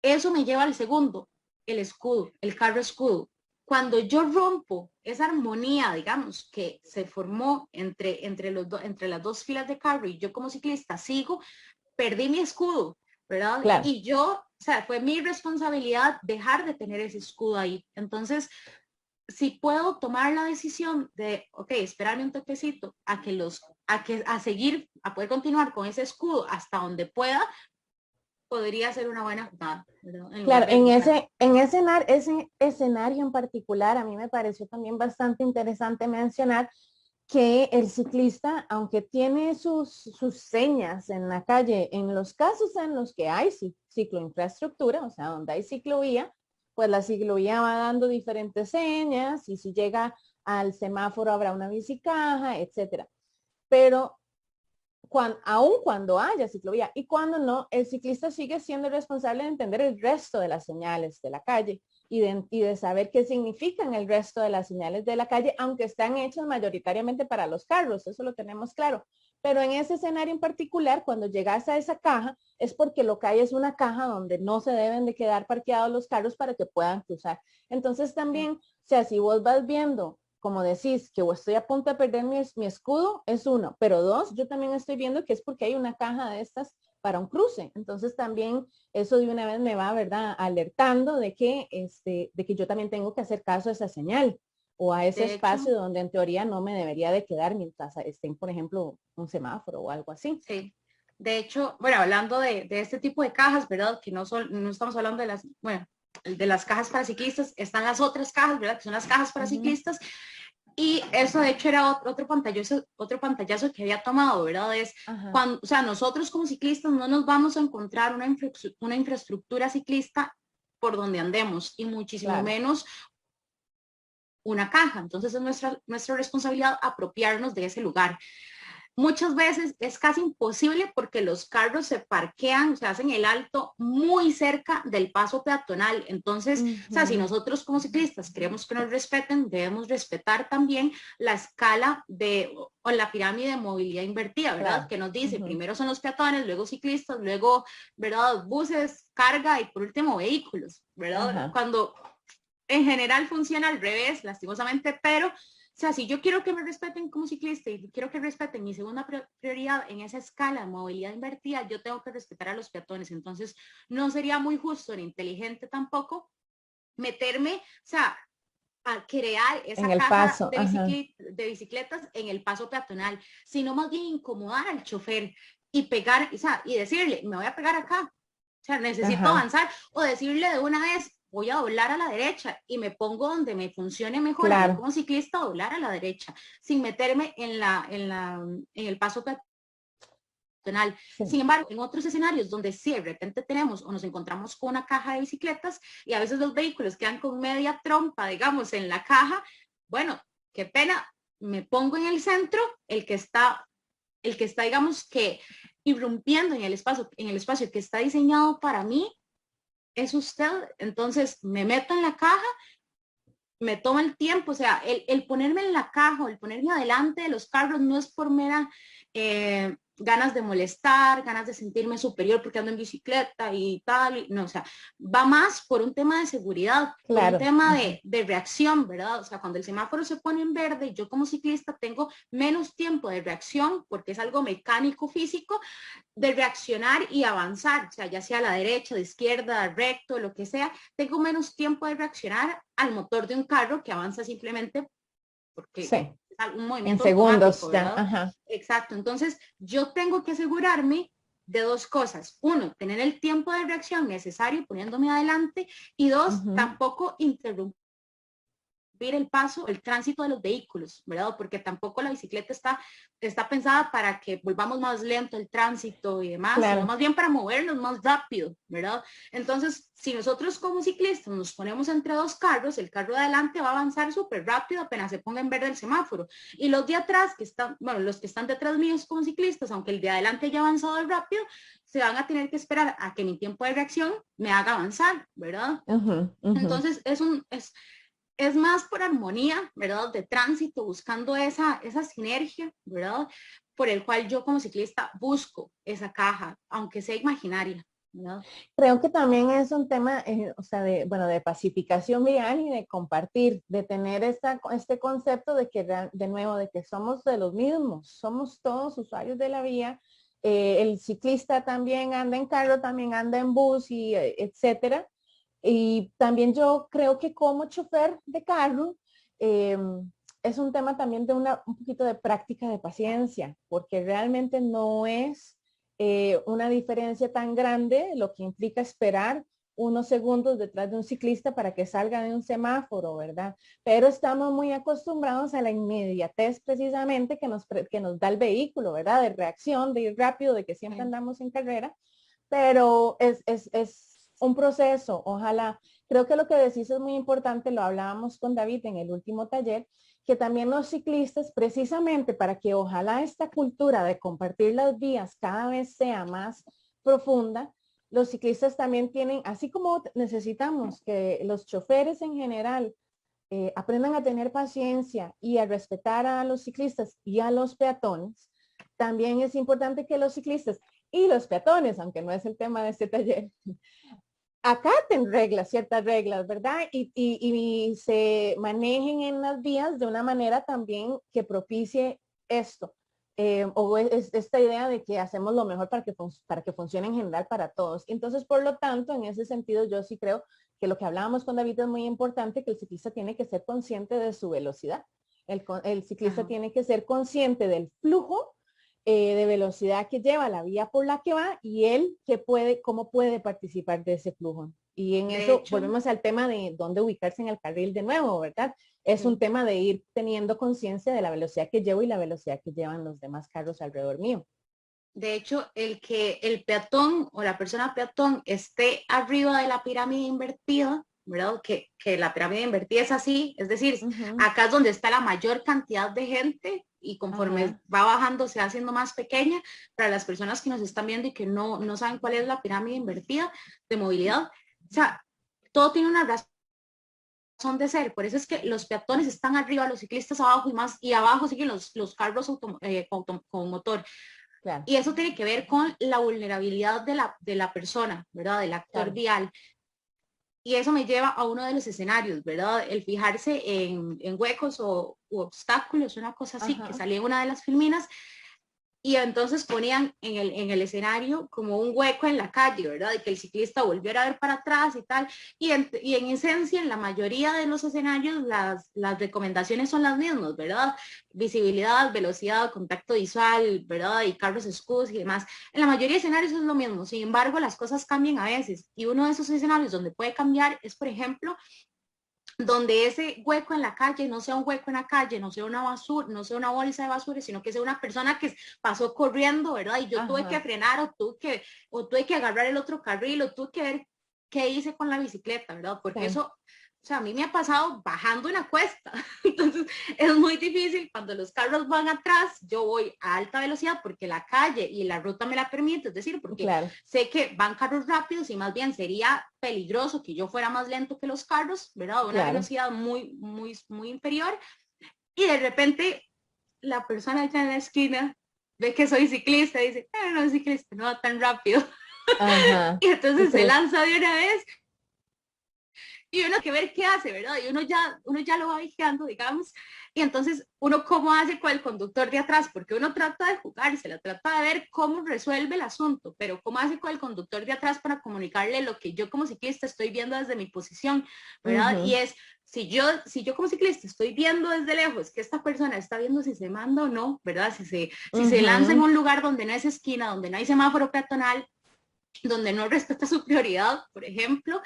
eso me lleva al segundo, el escudo, el carro escudo. Cuando yo rompo esa armonía, digamos, que se formó entre las dos filas de carro y yo como ciclista sigo, perdí mi escudo, ¿verdad? Claro. Y yo, o sea, fue mi responsabilidad dejar de tener ese escudo ahí. Entonces, si puedo tomar la decisión de, ok, esperarme un toquecito a seguir, a poder continuar con ese escudo hasta donde pueda, podría ser una buena jugada. Claro, en ese escenario en particular, a mí me pareció también bastante interesante mencionar que el ciclista, aunque tiene sus señas en la calle, en los casos en los que hay cicloinfraestructura, o sea, donde hay ciclovía, pues la ciclovía va dando diferentes señas y si llega al semáforo habrá una bicicaja, etcétera. Pero aun cuando haya ciclovía y cuando no, el ciclista sigue siendo responsable de entender el resto de las señales de la calle y de saber qué significan el resto de las señales de la calle, aunque están hechas mayoritariamente para los carros, eso lo tenemos claro. Pero en ese escenario en particular, cuando llegas a esa caja, es porque lo que hay es una caja donde no se deben de quedar parqueados los carros para que puedan cruzar. Entonces también, o sea, si vos vas viendo como decís, que estoy a punto de perder mi escudo, es uno. Pero dos, yo también estoy viendo que es porque hay una caja de estas para un cruce. Entonces también eso de una vez me va, ¿verdad? Alertando de que yo también tengo que hacer caso a esa señal o a ese espacio donde en teoría no me debería de quedar mientras estén, por ejemplo, un semáforo o algo así. Sí. De hecho, bueno, hablando de este tipo de cajas, ¿verdad? Que no estamos hablando de las cajas para ciclistas, están las otras cajas, ¿verdad? Que son las cajas para ciclistas. Y eso de hecho era otro pantallazo que había tomado, ¿verdad? Es cuando, o sea, nosotros como ciclistas no nos vamos a encontrar una infraestructura ciclista por donde andemos y muchísimo menos una caja. Entonces es nuestra responsabilidad apropiarnos de ese lugar. Muchas veces es casi imposible porque los carros se parquean, se hacen el alto muy cerca del paso peatonal. Entonces, o sea, si nosotros como ciclistas queremos que nos respeten, debemos respetar también la escala o la pirámide de movilidad invertida, ¿verdad? Claro. Que nos dice, primero son los peatones, luego ciclistas, luego, ¿verdad? Buses, carga y por último vehículos, ¿verdad? Cuando en general funciona al revés, lastimosamente, pero o sea, si yo quiero que me respeten como ciclista y quiero que respeten mi segunda prioridad en esa escala de movilidad invertida, yo tengo que respetar a los peatones. Entonces, no sería muy justo ni inteligente tampoco meterme, o sea, a crear esa caja de bicicletas en el paso peatonal, sino más bien incomodar al chofer y pegar, o sea, y decirle, me voy a pegar acá, o sea, necesito avanzar, o decirle de una vez, voy a doblar a la derecha y me pongo donde me funcione mejor como ciclista, doblar a la derecha, sin meterme en el paso peatonal. peatonal. Sí. Sin embargo, en otros escenarios donde sí, de repente tenemos o nos encontramos con una caja de bicicletas y a veces los vehículos quedan con media trompa, digamos, en la caja, bueno, qué pena, me pongo en el centro, el que está, digamos, que irrumpiendo en el espacio que está diseñado para mí, es usted. Entonces me meto en la caja, me toma el tiempo, o sea, el ponerme en la caja, el ponerme adelante de los carros no es por mera ganas de molestar, ganas de sentirme superior porque ando en bicicleta y tal, no, o sea, va más por un tema de seguridad, por un tema de reacción, ¿verdad? O sea, cuando el semáforo se pone en verde, yo como ciclista tengo menos tiempo de reacción porque es algo mecánico, físico, de reaccionar y avanzar, o sea, ya sea a la derecha, de izquierda, recto, lo que sea, tengo menos tiempo de reaccionar al motor de un carro que avanza simplemente porque Sí. es un En movimiento segundos automático, ya. ¿verdad? Ajá. Exacto, entonces yo tengo que asegurarme de dos cosas. Uno, tener el tiempo de reacción necesario poniéndome adelante y dos, tampoco interrumpir el paso, el tránsito de los vehículos, ¿verdad? Porque tampoco la bicicleta está pensada para que volvamos más lento el tránsito y demás, sino más bien para movernos más rápido, ¿verdad? Entonces, si nosotros como ciclistas nos ponemos entre dos carros, el carro de adelante va a avanzar súper rápido apenas se ponga en verde el semáforo. Y los de atrás, los que están detrás míos como ciclistas, aunque el de adelante haya avanzado rápido, se van a tener que esperar a que mi tiempo de reacción me haga avanzar, ¿verdad? Entonces, es más por armonía, ¿verdad? De tránsito, buscando esa sinergia, ¿verdad? Por el cual yo como ciclista busco esa caja, aunque sea imaginaria, ¿verdad? Creo que también es un tema, o sea, de pacificación vial y de compartir, de tener este concepto de que, de nuevo, de que somos de los mismos, somos todos usuarios de la vía. El ciclista también anda en carro, también anda en bus y etcétera. Y también yo creo que como chofer de carro, es un tema también de un poquito de práctica de paciencia, porque realmente no es una diferencia tan grande lo que implica esperar unos segundos detrás de un ciclista para que salga de un semáforo, ¿verdad? Pero estamos muy acostumbrados a la inmediatez precisamente que nos da el vehículo, ¿verdad? De reacción, de ir rápido, de que siempre andamos en carrera, pero es un proceso, ojalá. Creo que lo que decís es muy importante, lo hablábamos con David en el último taller, que también los ciclistas, precisamente para que ojalá esta cultura de compartir las vías cada vez sea más profunda, los ciclistas también tienen, así como necesitamos que los choferes en general aprendan a tener paciencia y a respetar a los ciclistas y a los peatones, también es importante que los ciclistas y los peatones, aunque no es el tema de este taller, acaten reglas, ciertas reglas, ¿verdad? Y se manejen en las vías de una manera también que propicie esto. O esta idea de que hacemos lo mejor para que funcione en general para todos. Entonces, por lo tanto, en ese sentido, yo sí creo que lo que hablábamos con David es muy importante, que el ciclista tiene que ser consciente de su velocidad. El ciclista tiene que ser consciente del flujo de velocidad que lleva, la vía por la que va y él cómo puede participar de ese flujo. Y en eso volvemos al tema de dónde ubicarse en el carril de nuevo, ¿verdad? Es un tema de ir teniendo conciencia de la velocidad que llevo y la velocidad que llevan los demás carros alrededor mío. De hecho, el que el peatón o la persona peatón esté arriba de la pirámide invertida, ¿verdad? Que la pirámide invertida es así, es decir, acá es donde está la mayor cantidad de gente y conforme va bajando se va haciendo más pequeña. Para las personas que nos están viendo y que no saben cuál es la pirámide invertida de movilidad, o sea, todo tiene una razón de ser. Por eso es que los peatones están arriba, los ciclistas abajo y abajo siguen los carros con motor. Claro. Y eso tiene que ver con la vulnerabilidad de la persona, ¿verdad? Del actor vial. Y eso me lleva a uno de los escenarios, ¿verdad? El fijarse en huecos u obstáculos, una cosa así, que salía en una de las filminas. Y entonces ponían en el escenario como un hueco en la calle, ¿verdad? Y que el ciclista volviera a ver para atrás y tal. Y en esencia, en la mayoría de los escenarios, las recomendaciones son las mismas, ¿verdad? Visibilidad, velocidad, contacto visual, ¿verdad? Y carros escudos y demás. En la mayoría de escenarios es lo mismo. Sin embargo, las cosas cambian a veces. Y uno de esos escenarios donde puede cambiar es, por ejemplo, donde ese hueco en la calle no sea un hueco en la calle, no sea una basura, no sea una bolsa de basura, sino que sea una persona que pasó corriendo, ¿verdad? Y yo tuve que frenar o tuve que agarrar el otro carril o tuve que ver qué hice con la bicicleta, ¿verdad? Porque eso, o sea, a mí me ha pasado bajando una cuesta. Entonces, es muy difícil cuando los carros van atrás, yo voy a alta velocidad porque la calle y la ruta me la permite, es decir, porque sé que van carros rápidos y más bien sería peligroso que yo fuera más lento que los carros, ¿verdad? A una velocidad muy, muy, muy inferior. Y de repente, la persona allá en la esquina ve que soy ciclista y dice, no, ciclista, no va tan rápido. Y entonces se lanza de una vez y uno que ver qué hace, ¿verdad? Y uno ya lo va vigilando, digamos, y entonces uno cómo hace con el conductor de atrás, porque uno trata de jugársela, trata de ver cómo resuelve el asunto, pero cómo hace con el conductor de atrás para comunicarle lo que yo como ciclista estoy viendo desde mi posición, ¿verdad? Y es, si yo como ciclista estoy viendo desde lejos que esta persona está viendo si se manda o no, ¿verdad? Si se lanza en un lugar donde no es esquina, donde no hay semáforo peatonal, donde no respeta su prioridad, por ejemplo,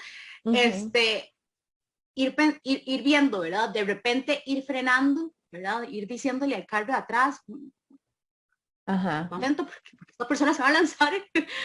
ir viendo, ¿verdad? De repente ir frenando, ¿verdad? Ir diciéndole al carro de atrás, momento, porque esta persona se va a lanzar,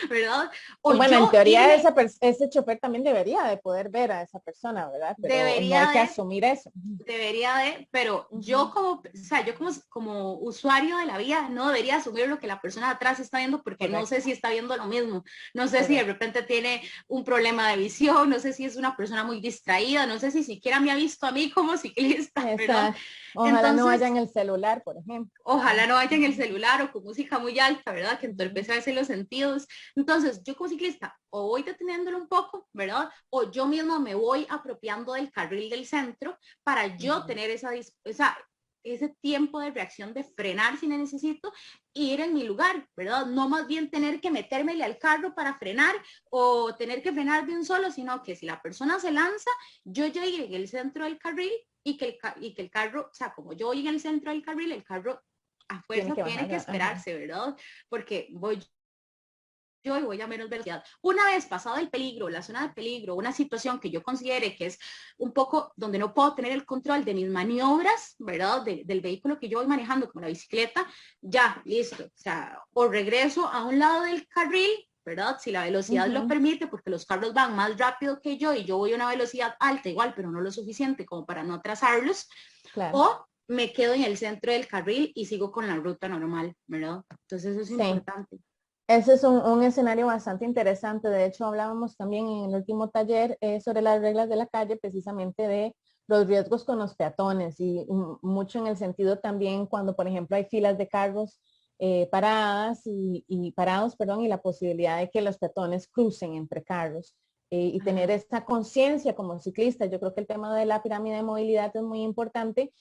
¿verdad? O bueno, en teoría ese chofer también debería de poder ver a esa persona, ¿verdad? Pero no hay que asumir eso. Debería de, pero yo como, o sea, yo como usuario de la vía no debería asumir lo que la persona de atrás está viendo porque no sé si está viendo lo mismo, no sé si de repente tiene un problema de visión, no sé si es una persona muy distraída, no sé si siquiera me ha visto a mí como ciclista, ¿verdad? Ojalá entonces, no vaya en el celular, por ejemplo. Ojalá no vaya en el celular o con música muy alta, ¿verdad? Que entorpece a veces los sentidos. Entonces, yo como ciclista o voy deteniéndolo un poco, ¿verdad? O yo mismo me voy apropiando del carril del centro para yo tener ese tiempo de reacción de frenar si necesito e ir en mi lugar, ¿verdad? No más bien tener que metérmele al carro para frenar o tener que frenar de un solo, sino que si la persona se lanza, yo llegue en el centro del carril y que el carro, o sea, como yo voy en el centro del carril, el carro a fuerza tiene que esperarse, ¿verdad? Porque voy yo y voy a menos velocidad. Una vez pasado el peligro, la zona de peligro, una situación que yo considere que es un poco donde no puedo tener el control de mis maniobras, ¿verdad? Del vehículo que yo voy manejando, como la bicicleta, ya, listo. O sea, o regreso a un lado del carril, ¿verdad? Si la velocidad lo permite, porque los carros van más rápido que yo y yo voy a una velocidad alta igual, pero no lo suficiente como para no atrasarlos. O me quedo en el centro del carril y sigo con la ruta normal, ¿verdad? Entonces eso es importante. Ese es un escenario bastante interesante. De hecho, hablábamos también en el último taller sobre las reglas de la calle, precisamente de los riesgos con los peatones y mucho en el sentido también cuando, por ejemplo, hay filas de carros parados, y la posibilidad de que los peatones crucen entre carros y tener esta conciencia como ciclista. Yo creo que el tema de la pirámide de movilidad es muy importante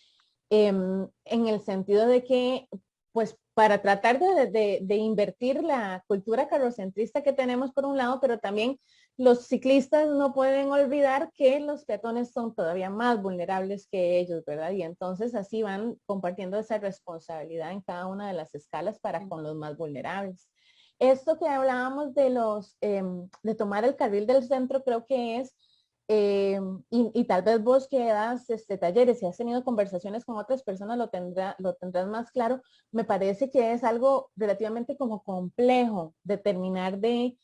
en el sentido de que, pues, para tratar de invertir la cultura carrocentrista que tenemos por un lado, pero también los ciclistas no pueden olvidar que los peatones son todavía más vulnerables que ellos, ¿verdad? Y entonces así van compartiendo esa responsabilidad en cada una de las escalas para con los más vulnerables. Esto que hablábamos de de tomar el carril del centro, creo que es y tal vez vos que das talleres y has tenido conversaciones con otras personas lo tendrás más claro. Me parece que es algo relativamente como complejo de terminar de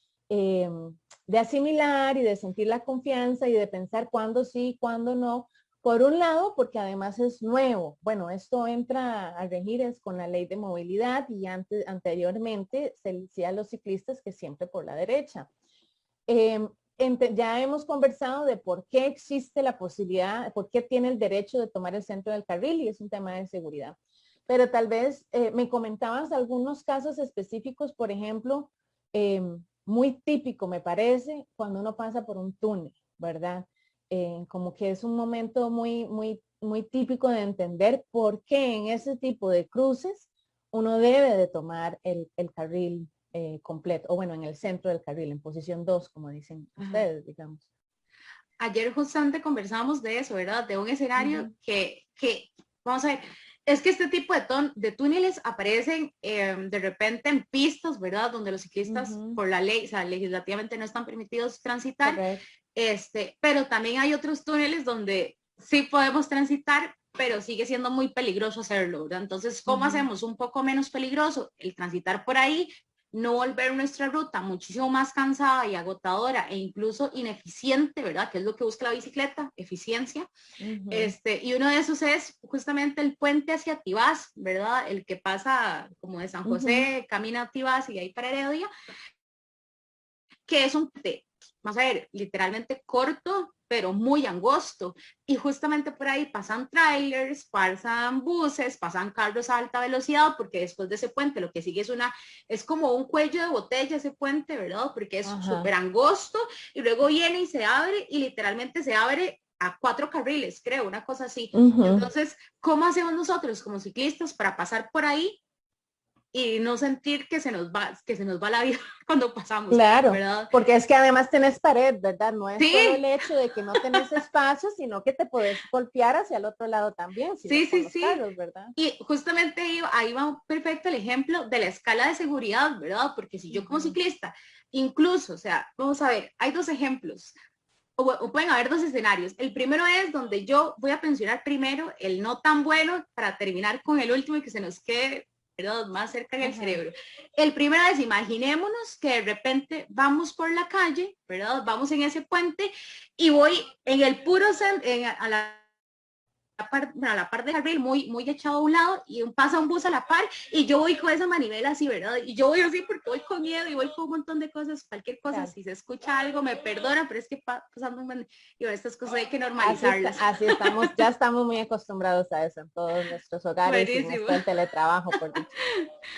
asimilar y de sentir la confianza y de pensar cuándo sí, cuándo no. Por un lado, porque además es nuevo. Bueno, esto entra a regir es con la ley de movilidad y anteriormente se decía a los ciclistas que siempre por la derecha. Ya hemos conversado de por qué existe la posibilidad, por qué tiene el derecho de tomar el centro del carril y es un tema de seguridad. Pero tal vez me comentabas algunos casos específicos, por ejemplo, muy típico me parece cuando uno pasa por un túnel, ¿verdad? Como que es un momento muy, muy, muy típico de entender por qué en ese tipo de cruces uno debe de tomar el carril completo, o bueno, en el centro del carril, en posición 2, como dicen ustedes, digamos. Ayer justamente conversábamos de eso, ¿verdad? De un escenario que, vamos a ver, es que este tipo de túneles aparecen de repente en pistas, ¿verdad? Donde los ciclistas por la ley, o sea, legislativamente no están permitidos transitar, pero también hay otros túneles donde sí podemos transitar, pero sigue siendo muy peligroso hacerlo, ¿verdad? Entonces, ¿cómo hacemos un poco menos peligroso el transitar por ahí? No volver nuestra ruta muchísimo más cansada y agotadora e incluso ineficiente, ¿verdad? Que es lo que busca la bicicleta, eficiencia. Y uno de esos es justamente el puente hacia Tibás, ¿verdad? El que pasa como de San José, camina a Tibás y ahí para Heredia, que es un puente, vamos a ver, literalmente corto, pero muy angosto. Y justamente por ahí pasan trailers, pasan buses, pasan carros a alta velocidad, porque después de ese puente lo que sigue es como un cuello de botella ese puente, ¿verdad? Porque es súper angosto y luego viene y se abre y literalmente se abre a 4 carriles, creo, una cosa así. Entonces, ¿cómo hacemos nosotros como ciclistas para pasar por ahí y no sentir que se nos va la vida cuando pasamos? Claro, ¿verdad? porque es que además tenés pared, ¿verdad? No es Sí. solo el hecho de que no tenés espacio, sino que te podés golpear hacia el otro lado también, si Sí, con sí, los sí. carros, ¿verdad? Y justamente ahí va perfecto el ejemplo de la escala de seguridad, ¿verdad? Porque si yo como ciclista, incluso, o sea, vamos a ver, hay 2 ejemplos. O pueden haber 2 escenarios. El primero es donde yo voy a mencionar primero el no tan bueno para terminar con el último y que se nos quede, ¿verdad?, más cerca del cerebro. El primero es, imaginémonos que de repente vamos por la calle, ¿verdad? Vamos en ese puente y voy en el puro a la par de carril muy echado a un lado y pasa un bus a la par y yo voy con esa manivela así, ¿verdad? Y yo voy así porque voy con miedo y voy con un montón de cosas, cualquier cosa, claro. Si se escucha algo me perdona, pero es que pasando y estas cosas hay que normalizarlas. Así estamos, ya estamos muy acostumbrados a eso en todos nuestros hogares. Buenísimo. Y en esto del teletrabajo, por dicho.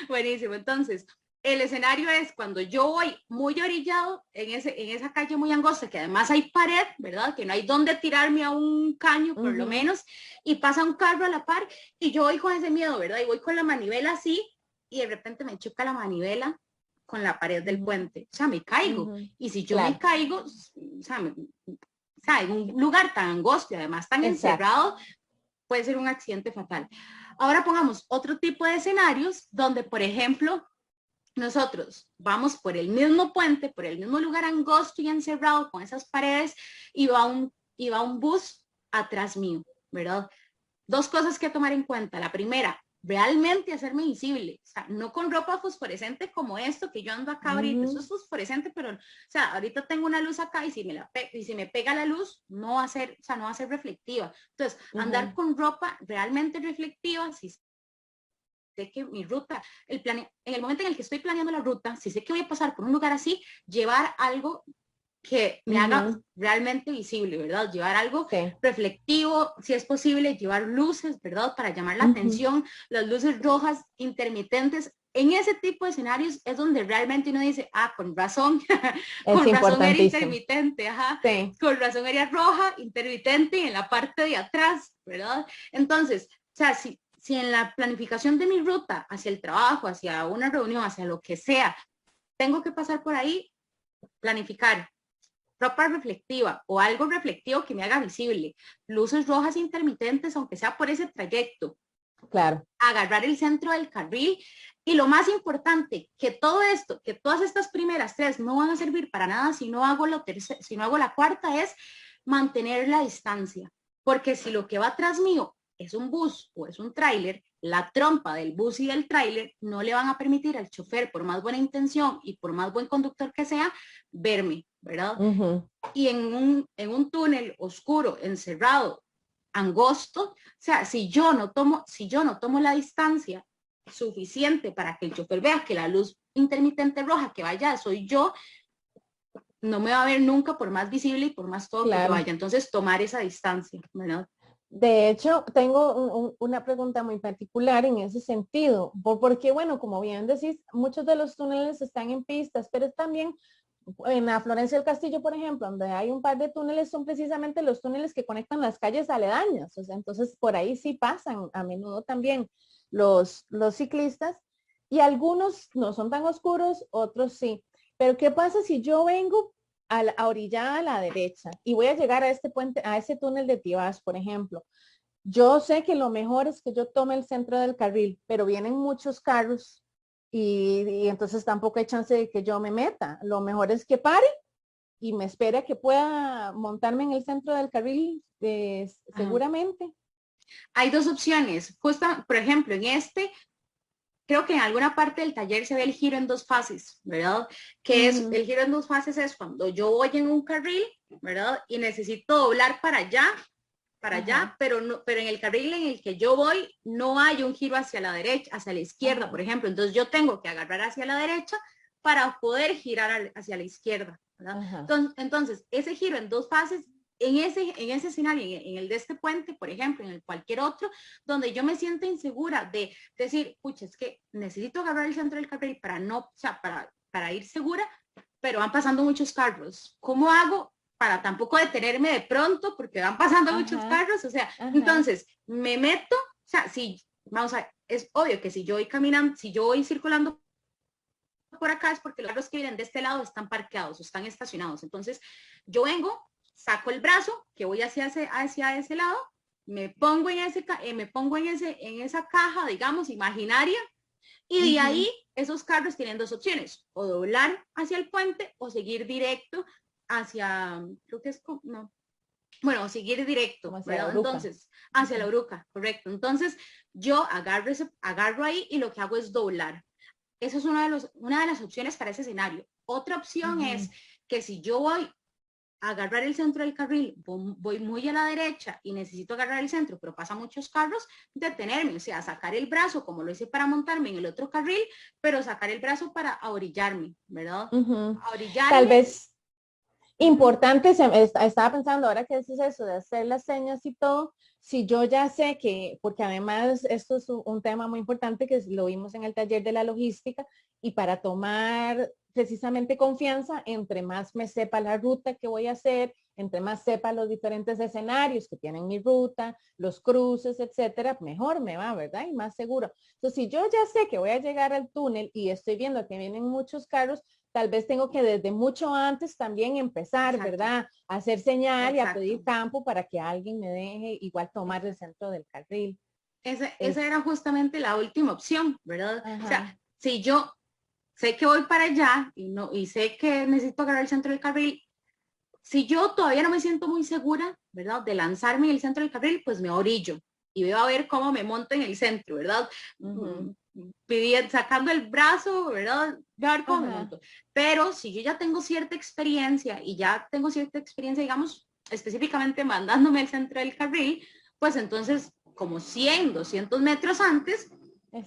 Buenísimo, entonces el escenario es cuando yo voy muy orillado en esa calle muy angosta, que además hay pared, ¿verdad? Que no hay donde tirarme a un caño, por lo menos, y pasa un carro a la par, y yo voy con ese miedo, ¿verdad? Y voy con la manivela así, y de repente me choca la manivela con la pared del puente. O sea, me caigo. Y si yo me caigo, o sea, en un lugar tan angosto y además tan encerrado, puede ser un accidente fatal. Ahora pongamos otro tipo de escenarios donde, por ejemplo, nosotros vamos por el mismo puente, por el mismo lugar angosto y encerrado con esas paredes y va un bus atrás mío, ¿verdad? 2 cosas que tomar en cuenta. La primera, realmente hacerme visible, o sea, no con ropa fosforescente como esto que yo ando acá ahorita, eso es fosforescente, pero, o sea, ahorita tengo una luz acá y si me pega la luz, no va a ser, o sea, no va a ser reflectiva. Entonces, andar con ropa realmente reflectiva, si sé que mi ruta, en el momento en el que estoy planeando la ruta, si sé que voy a pasar por un lugar así, llevar algo que me haga realmente visible, ¿verdad? Llevar algo reflectivo, si es posible, llevar luces, ¿verdad? Para llamar la atención, las luces rojas intermitentes. En ese tipo de escenarios es donde realmente uno dice, con razón, con razón era intermitente, con razón era roja, intermitente y en la parte de atrás, ¿verdad? Entonces, o sea, si en la planificación de mi ruta hacia el trabajo, hacia una reunión, hacia lo que sea, tengo que pasar por ahí, planificar ropa reflectiva o algo reflectivo que me haga visible, luces rojas intermitentes, aunque sea por ese trayecto. Claro. Agarrar el centro del carril y lo más importante, que todo esto, que todas estas primeras 3 no van a servir para nada si no hago la cuarta, es mantener la distancia. Porque si lo que va atrás mío es un bus o es un tráiler, la trompa del bus y del tráiler no le van a permitir al chofer, por más buena intención y por más buen conductor que sea, verme, ¿verdad? Y en un túnel oscuro, encerrado, angosto, o sea, si yo no tomo la distancia suficiente para que el chofer vea que la luz intermitente roja que vaya soy yo, no me va a ver nunca por más visible y por más todo que yo vaya. Entonces, tomar esa distancia, ¿verdad? De hecho, tengo una pregunta muy particular en ese sentido, porque bueno, como bien decís, muchos de los túneles están en pistas, pero también en la Florencia del Castillo, por ejemplo, donde hay un par de túneles, son precisamente los túneles que conectan las calles aledañas. O sea, entonces por ahí sí pasan a menudo también los ciclistas y algunos no son tan oscuros, otros sí. Pero ¿qué pasa si yo vengo a orillada a la derecha y voy a llegar a este puente, a ese túnel de Tibás, por ejemplo? Yo sé que lo mejor es que yo tome el centro del carril, pero vienen muchos carros y entonces tampoco hay chance de que yo me meta. Lo mejor es que pare y me espera que pueda montarme en el centro del carril, seguramente. Hay dos opciones. Justo, por ejemplo, en este, creo que en alguna parte del taller se ve el giro en dos fases, ¿verdad? Que es, el giro en dos fases es cuando yo voy en un carril, ¿verdad? Y necesito doblar para allá, pero no, pero en el carril en el que yo voy no hay un giro hacia la derecha, hacia la izquierda, por ejemplo. Entonces yo tengo que agarrar hacia la derecha para poder girar hacia la izquierda, ¿verdad? Entonces, ese giro en dos fases, en ese escenario, en el de este puente, por ejemplo, en el cualquier otro, donde yo me siento insegura de decir, pucha, es que necesito agarrar el centro del carril para no, o sea, para ir segura, pero van pasando muchos carros. ¿Cómo hago para tampoco detenerme de pronto? Porque van pasando muchos carros, o sea, entonces me meto, o sea, si, vamos a ver, es obvio que si yo voy caminando, si yo voy circulando por acá es porque los carros que vienen de este lado están parqueados o están estacionados. Entonces yo vengo, saco el brazo que voy hacia ese lado, me pongo en esa caja, digamos, imaginaria, y de ahí esos carros tienen dos opciones, o doblar hacia el puente o seguir directo hacia, creo que es, no, bueno, seguir directo, ¿verdad? Entonces, hacia la Uruca, correcto. Entonces, yo agarro ahí y lo que hago es doblar. Eso es una de las opciones para ese escenario. Otra opción es que si yo voy a agarrar el centro del carril, voy muy a la derecha y necesito agarrar el centro, pero pasan muchos carros, detenerme, o sea, sacar el brazo, como lo hice para montarme en el otro carril, pero sacar el brazo para orillarme, ¿verdad? Orillarme. Tal vez importante, estaba pensando ahora que dices eso de hacer las señas y todo, si yo ya sé que, porque además esto es un tema muy importante que lo vimos en el taller de la logística, y para tomar precisamente confianza, entre más me sepa la ruta que voy a hacer, entre más sepa los diferentes escenarios que tienen mi ruta, los cruces, etcétera, mejor me va, ¿verdad? Y más seguro. Entonces, si yo ya sé que voy a llegar al túnel y estoy viendo que vienen muchos carros, tal vez tengo que desde mucho antes también empezar, ¿verdad? A hacer señal y a pedir campo para que alguien me deje igual tomar el centro del carril. Esa era justamente la última opción, ¿verdad? O sea, si yo sé que voy para allá y sé que necesito agarrar el centro del carril, si yo todavía no me siento muy segura, ¿verdad? De lanzarme en el centro del carril, pues me orillo y veo a ver cómo me monto en el centro, ¿verdad? Sacando el brazo, ¿verdad? Voy a ver cómo me monto. Pero si yo ya tengo cierta experiencia digamos, específicamente mandándome al centro del carril, pues entonces como 100, 200 metros antes,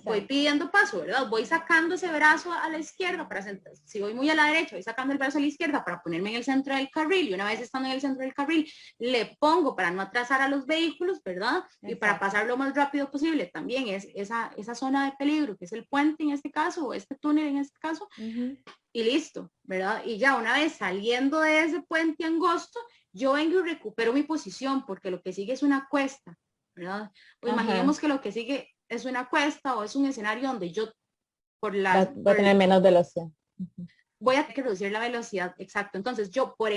voy pidiendo paso, ¿verdad? Voy sacando ese brazo a la izquierda para sentar. Si voy muy a la derecha, voy sacando el brazo a la izquierda para ponerme en el centro del carril, y una vez estando en el centro del carril, le pongo para no atrasar a los vehículos, ¿verdad? Y para pasar lo más rápido posible. También es esa zona de peligro, que es el puente en este caso, o este túnel en este caso, y listo, ¿verdad? Y ya una vez saliendo de ese puente angosto, yo vengo y recupero mi posición, porque lo que sigue es una cuesta, ¿verdad? O imaginemos que lo que sigue es una cuesta o es un escenario donde yo voy a tener menos velocidad. Voy a tener que reducir la velocidad, exacto. Entonces yo por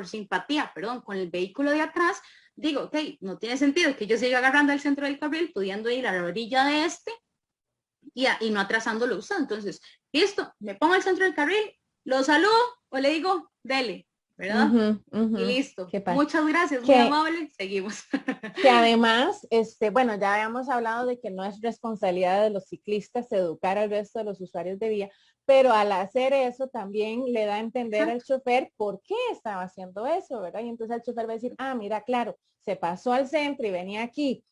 simpatía, con el vehículo de atrás, digo, ok, no tiene sentido que yo siga agarrando el centro del carril, pudiendo ir a la orilla de este y no atrasándolo usted. Entonces, listo, me pongo al centro del carril, lo saludo o le digo, dele, ¿verdad? Y listo. Muchas gracias, muy amable. Seguimos. Que además, bueno, ya habíamos hablado de que no es responsabilidad de los ciclistas educar al resto de los usuarios de vía, pero al hacer eso también le da a entender al chofer por qué estaba haciendo eso, ¿verdad? Y entonces el chofer va a decir, mira, claro, se pasó al centro y venía aquí,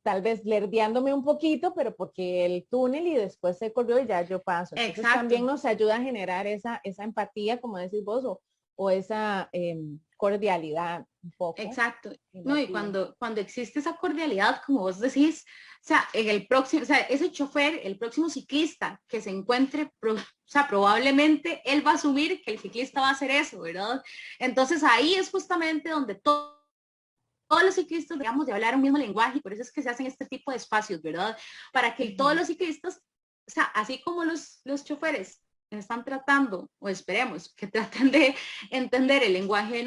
tal vez lerdeándome un poquito, pero porque el túnel y después se corrió y ya yo paso. Entonces también nos ayuda a generar esa empatía, como decís vos, o esa cordialidad un poco. Exacto. No, y cuando existe esa cordialidad, como vos decís, o sea, ese chofer, el próximo ciclista que se encuentre, probablemente él va a asumir que el ciclista va a hacer eso, ¿verdad? Entonces ahí es justamente donde todos los ciclistas, digamos, de hablar un mismo lenguaje, y por eso es que se hacen este tipo de espacios, ¿verdad? Para que todos los ciclistas, o sea, así como los choferes están tratando, o esperemos que traten de entender el lenguaje de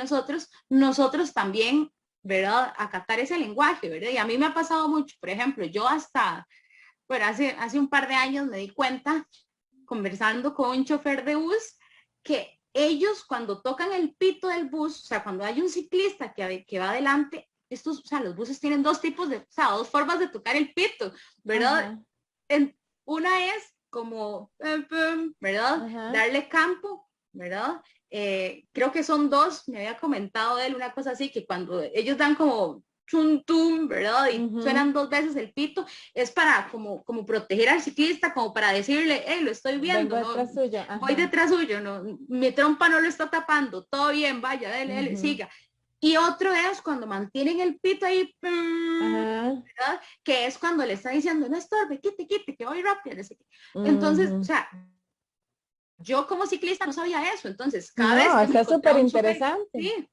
nosotros también, ¿verdad? Acatar ese lenguaje, ¿verdad? Y a mí me ha pasado mucho, por ejemplo, yo hace un par de años me di cuenta, conversando con un chofer de bus, que ellos cuando tocan el pito del bus, o sea, cuando hay un ciclista que va adelante, estos, o sea, los buses tienen dos tipos de, o sea, dos formas de tocar el pito, ¿verdad? Una es como, ¿verdad? Ajá. Darle campo, ¿verdad? Creo que son dos, me había comentado él una cosa así, que cuando ellos dan como chun tum, ¿verdad? Y suenan dos veces el pito, es para como proteger al ciclista, como para decirle, hey, lo estoy viendo, Vengo ¿no? detrás suyo. Voy detrás suyo, no, mi trompa no lo está tapando, todo bien, vaya, dele, siga. Y otro es cuando mantienen el pito ahí, ¿verdad? Que es cuando le está diciendo, no estorbe, quite, que voy rápido. Entonces, o sea, yo como ciclista no sabía eso, entonces cada vez que me está súper encontraba un chofer, interesante.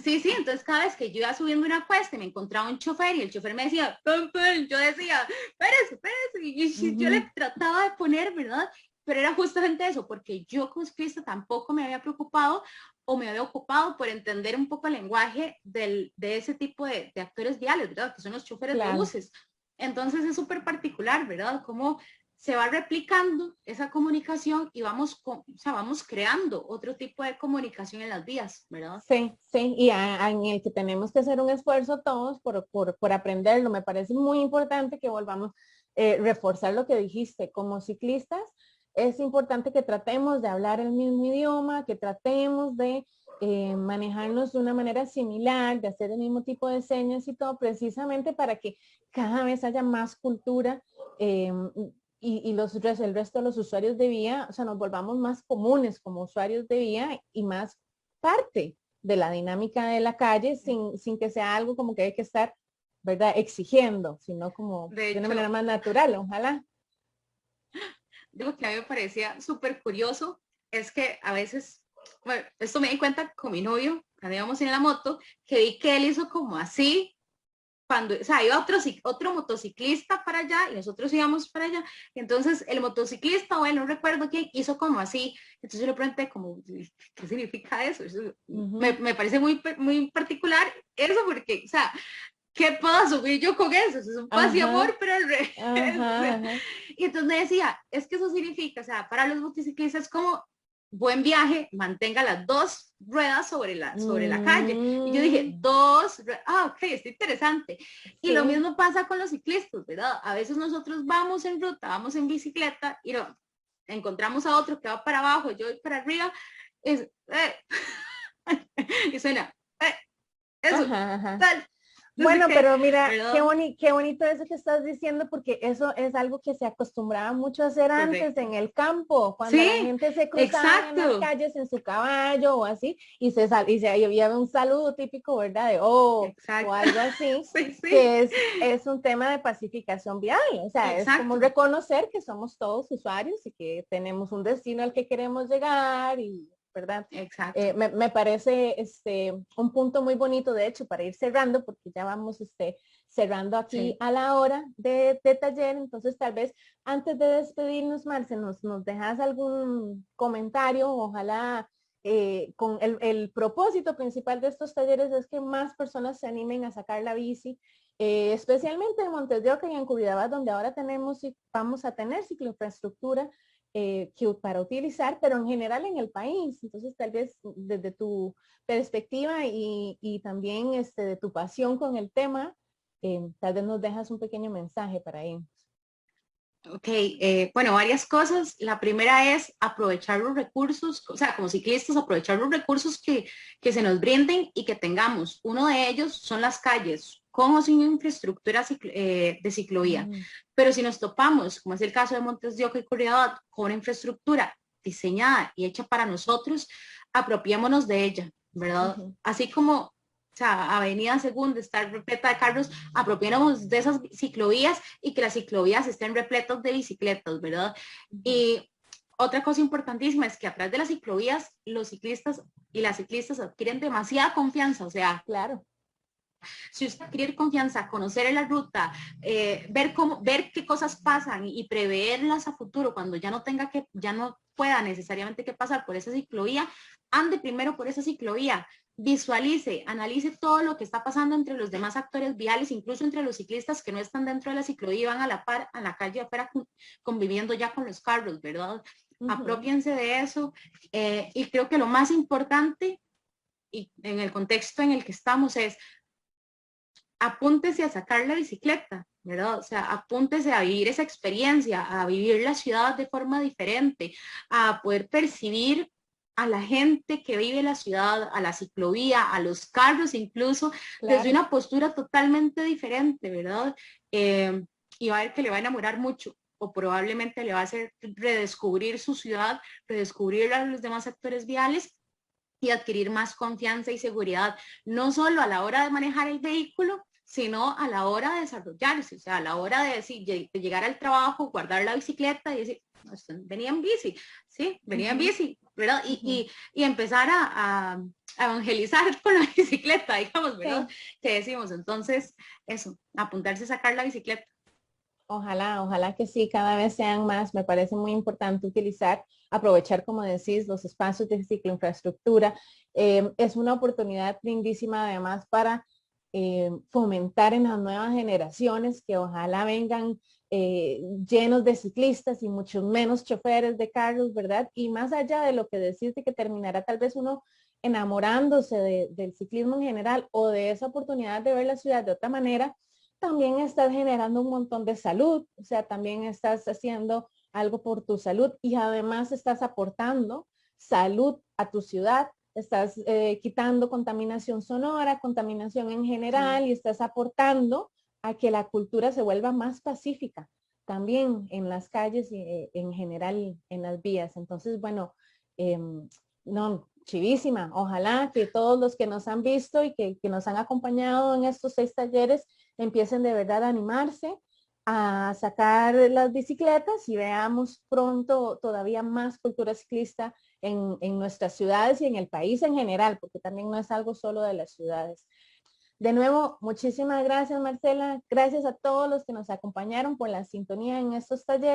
sí, entonces cada vez que yo iba subiendo una cuesta y me encontraba un chofer y el chofer me decía, pum, pum, yo decía, espérese, y yo le trataba de poner, ¿verdad? Pero era justamente eso, porque yo como ciclista tampoco me había preocupado o me había ocupado por entender un poco el lenguaje de ese tipo de actores viales, ¿verdad? Que son los choferes de buses. Entonces es súper particular, ¿verdad? Cómo se va replicando esa comunicación y vamos creando otro tipo de comunicación en las vías, ¿verdad? Sí, y en el que tenemos que hacer un esfuerzo todos por aprenderlo. Me parece muy importante que volvamos a reforzar lo que dijiste. Como ciclistas, es importante que tratemos de hablar el mismo idioma, que tratemos de manejarnos de una manera similar, de hacer el mismo tipo de señas y todo, precisamente para que cada vez haya más cultura y el resto de los usuarios de vía, o sea, nos volvamos más comunes como usuarios de vía y más parte de la dinámica de la calle sin que sea algo como que hay que estar, ¿verdad? Exigiendo, sino como de una manera más natural, ojalá. Digo que a mí me parecía súper curioso, es que a veces, bueno, esto me di cuenta con mi novio, cuando íbamos en la moto, que vi que él hizo como así, cuando, o sea, iba otro motociclista para allá y nosotros íbamos para allá, entonces el motociclista, bueno, no recuerdo quién, hizo como así, entonces yo le pregunté como, ¿qué significa eso? Me parece muy particular eso porque, o sea, ¿qué puedo asumir yo con eso? Es un paz y amor, pero al revés. Y entonces me decía, es que eso significa, o sea, para los motociclistas como buen viaje, mantenga las dos ruedas sobre la calle. Y yo dije, ok, está interesante. Y lo mismo pasa con los ciclistas, ¿verdad? A veces nosotros vamos en ruta, vamos en bicicleta y encontramos a otro que va para abajo, yo voy para arriba, y suena, eso, tal. Bueno, pero mira, qué bonito eso que estás diciendo, porque eso es algo que se acostumbraba mucho a hacer antes en el campo, cuando la gente se cruzaba en las calles en su caballo o así, y había un saludo típico, ¿verdad? De o algo así, que es un tema de pacificación vial, o sea, es como reconocer que somos todos usuarios y que tenemos un destino al que queremos llegar y ¿verdad? Exacto. Me parece un punto muy bonito, de hecho, para ir cerrando, porque ya vamos cerrando aquí a la hora de taller. Entonces, tal vez antes de despedirnos, Marce, nos dejas algún comentario, ojalá con el propósito principal de estos talleres es que más personas se animen a sacar la bici, especialmente en Montes de Oca y en Curridabat, donde ahora vamos a tener cicloinfraestructura para utilizar, pero en general en el país. Entonces, tal vez desde tu perspectiva y también de tu pasión con el tema, tal vez nos dejas un pequeño mensaje para irnos. Ok, bueno, varias cosas. La primera es aprovechar los recursos, o sea, como ciclistas, aprovechar los recursos que se nos brinden y que tengamos. Uno de ellos son las calles, con o sin infraestructura de ciclovía. Pero si nos topamos, como es el caso de Montes de Oca y Curridabat, con una infraestructura diseñada y hecha para nosotros, apropiémonos de ella, ¿verdad? Así como, o sea, Avenida Segunda está repleta de carros, apropiémonos de esas ciclovías y que las ciclovías estén repletas de bicicletas, ¿verdad? Y otra cosa importantísima es que atrás de las ciclovías, los ciclistas y las ciclistas adquieren demasiada confianza, o sea, claro. Si usted adquiere confianza, conocer la ruta, ver qué cosas pasan y preverlas a futuro cuando ya no pueda necesariamente que pasar por esa ciclovía, ande primero por esa ciclovía, visualice, analice todo lo que está pasando entre los demás actores viales, incluso entre los ciclistas que no están dentro de la ciclovía y van a la par a la calle afuera conviviendo ya con los carros, ¿verdad? Apropiense de eso. Y creo que lo más importante, y en el contexto en el que estamos, es apúntese a sacar la bicicleta, ¿verdad? O sea, apúntese a vivir esa experiencia, a vivir la ciudad de forma diferente, a poder percibir a la gente que vive en la ciudad, a la ciclovía, a los carros incluso, Claro. desde una postura totalmente diferente, ¿verdad? Y va a ver que le va a enamorar mucho, o probablemente le va a hacer redescubrir su ciudad, redescubrir a los demás actores viales y adquirir más confianza y seguridad, no solo a la hora de manejar el vehículo, sino a la hora de desarrollarse, o sea, a la hora de, decir, de llegar al trabajo, guardar la bicicleta y decir, venía en bici, sí, venía en bici, ¿verdad? Y empezar a evangelizar con la bicicleta, digamos, ¿verdad? Sí. Que decimos, entonces, eso, apuntarse a sacar la bicicleta. Ojalá que sí, cada vez sean más. Me parece muy importante aprovechar, como decís, los espacios de cicloinfraestructura. Es una oportunidad lindísima además para fomentar en las nuevas generaciones que ojalá vengan llenos de ciclistas y muchos menos choferes de carros, ¿verdad? Y más allá de lo que decís de que terminará tal vez uno enamorándose del ciclismo en general o de esa oportunidad de ver la ciudad de otra manera, también estás generando un montón de salud, o sea, también estás haciendo algo por tu salud y además estás aportando salud a tu ciudad, estás quitando contaminación sonora, contaminación en general y estás aportando a que la cultura se vuelva más pacífica también en las calles y en general en las vías. Entonces, bueno, no, chivísima. Ojalá que todos los que nos han visto y que nos han acompañado en estos 6 talleres empiecen de verdad a animarse a sacar las bicicletas y veamos pronto todavía más cultura ciclista en nuestras ciudades y en el país en general, porque también no es algo solo de las ciudades. De nuevo, muchísimas gracias, Marcela. Gracias a todos los que nos acompañaron por la sintonía en estos talleres.